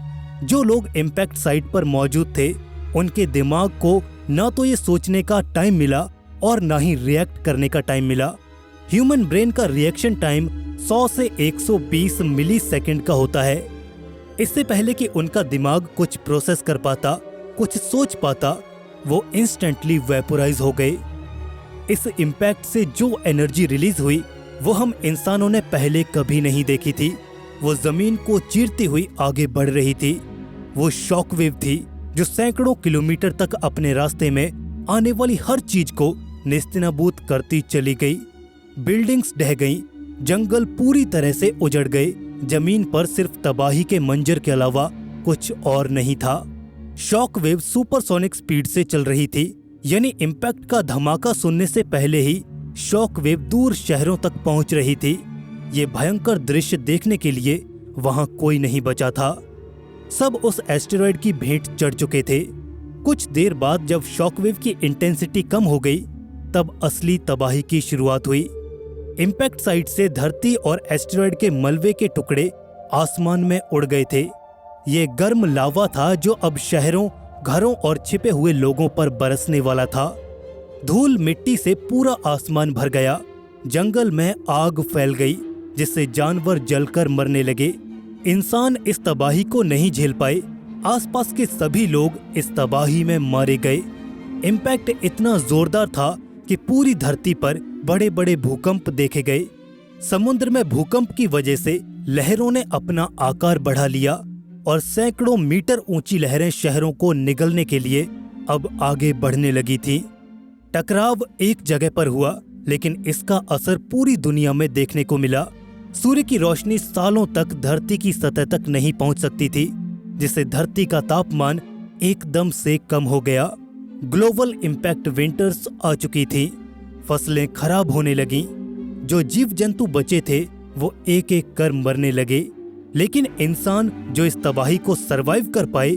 जो लोग इम्पैक्ट साइट पर मौजूद थे, उनके दिमाग को न तो ये सोचने का टाइम मिला और न ही रिएक्ट करने का टाइम मिला। ह्यूमन ब्रेन का रिएक्शन टाइम 100 से 120 मिलीसेकंड का होता है। इससे पहले कि उनका दिमाग कुछ प्रोसेस कर पाता, कुछ सोच पाता, वो इंस्टेंटली वेपोराइज हो गए। इस इम्पैक्ट से जो एनर्जी रिलीज हुई वो हम इंसानों ने पहले कभी नहीं देखी थी। वो जमीन को चीरती हुई आगे बढ़ रही थी। वो शॉकवेव थी जो सैकड़ों किलोमीटर तक अपने रास्ते में आने वाली हर चीज को नेस्तनाबूद करती चली गई। बिल्डिंग्स ढह गईं, जंगल पूरी तरह से उजड़ गए, जमीन पर सिर्फ तबाही के मंजर के अलावा कुछ और नहीं था। शॉक वेव सुपरसोनिक स्पीड से चल रही थी, यानी इम्पैक्ट का धमाका सुनने से पहले ही शॉक वेव दूर शहरों तक पहुंच रही थी। ये भयंकर दृश्य देखने के लिए वहां कोई नहीं बचा था। सब उस एस्टेरॉयड की भेंट चढ़ चुके थे। कुछ देर बाद जब शॉकवेव की इंटेंसिटी कम हो गई, तब असली तबाही की शुरुआत हुई। इम्पैक्ट साइट से धरती और एस्टेरॉयड के मलबे के टुकड़े आसमान में उड़ गए थे। ये गर्म लावा था जो अब शहरों, घरों और छिपे हुए लोगों पर बरसने वाला था। धूल मिट्टी से पूरा आसमान भर गया। जंगल में आग फैल गई, जिससे जानवर जलकर मरने लगे। इंसान इस तबाही को नहीं झेल पाए। आसपास के सभी लोग इस तबाही में मारे गए। इम्पैक्ट इतना जोरदार था कि पूरी धरती पर बड़े बड़े भूकंप देखे गए। समुद्र में भूकंप की वजह से लहरों ने अपना आकार बढ़ा लिया और सैकड़ों मीटर ऊंची लहरें शहरों को निगलने के लिए अब आगे बढ़ने लगी थी। टकराव एक जगह पर हुआ, लेकिन इसका असर पूरी दुनिया में देखने को मिला। सूर्य की रोशनी सालों तक धरती की सतह तक नहीं पहुंच सकती थी, जिससे धरती का तापमान एकदम से कम हो गया। ग्लोबल इम्पैक्ट विंटर्स आ चुकी थी। फसलें खराब होने लगीं। जो जीव जंतु बचे थे वो एक एक कर मरने लगे। लेकिन इंसान जो इस तबाही को सरवाइव कर पाए,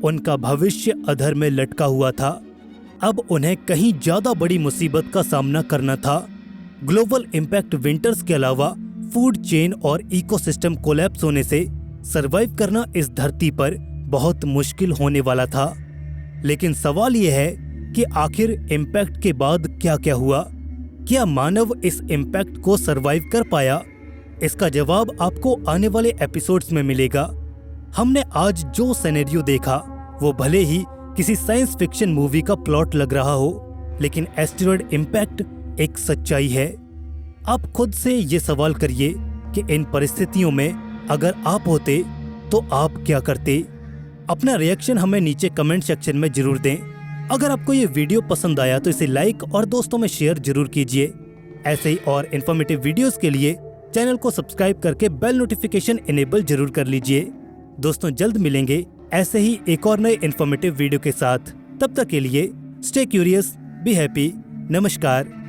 उनका भविष्य अधर में लटका हुआ था। अब उन्हें कहीं ज्यादा बड़ी मुसीबत का सामना करना था। ग्लोबल इम्पैक्ट विंटर्स के अलावा फूड चेन और इकोसिस्टम कोलैप्स होने से सरवाइव करना इस धरती पर बहुत मुश्किल होने वाला था। लेकिन सवाल यह है कि आखिर इम्पैक्ट के बाद क्या क्या हुआ? क्या मानव इस इम्पैक्ट को सरवाइव कर पाया? इसका जवाब आपको आने वाले एपिसोड्स में मिलेगा। हमने आज जो सिनेरियो देखा वो भले ही किसी साइंस फिक्शन मूवी का प्लॉट लग रहा हो, लेकिन एस्टेरॉयड इम्पैक्ट एक सच्चाई है। आप खुद से ये सवाल करिए कि इन परिस्थितियों में अगर आप होते तो आप क्या करते? अपना रिएक्शन हमें नीचे कमेंट सेक्शन में जरूर दें। अगर आपको ये वीडियो पसंद आया तो इसे लाइक और दोस्तों में शेयर जरूर कीजिए। ऐसे ही और इन्फॉर्मेटिव वीडियोस के लिए चैनल को सब्सक्राइब करके बेल नोटिफिकेशन इनेबल जरूर कर लीजिए। दोस्तों, जल्द मिलेंगे ऐसे ही एक और नए इन्फॉर्मेटिव वीडियो के साथ। तब तक के लिए स्टे क्यूरियस, बी हैप्पी। नमस्कार।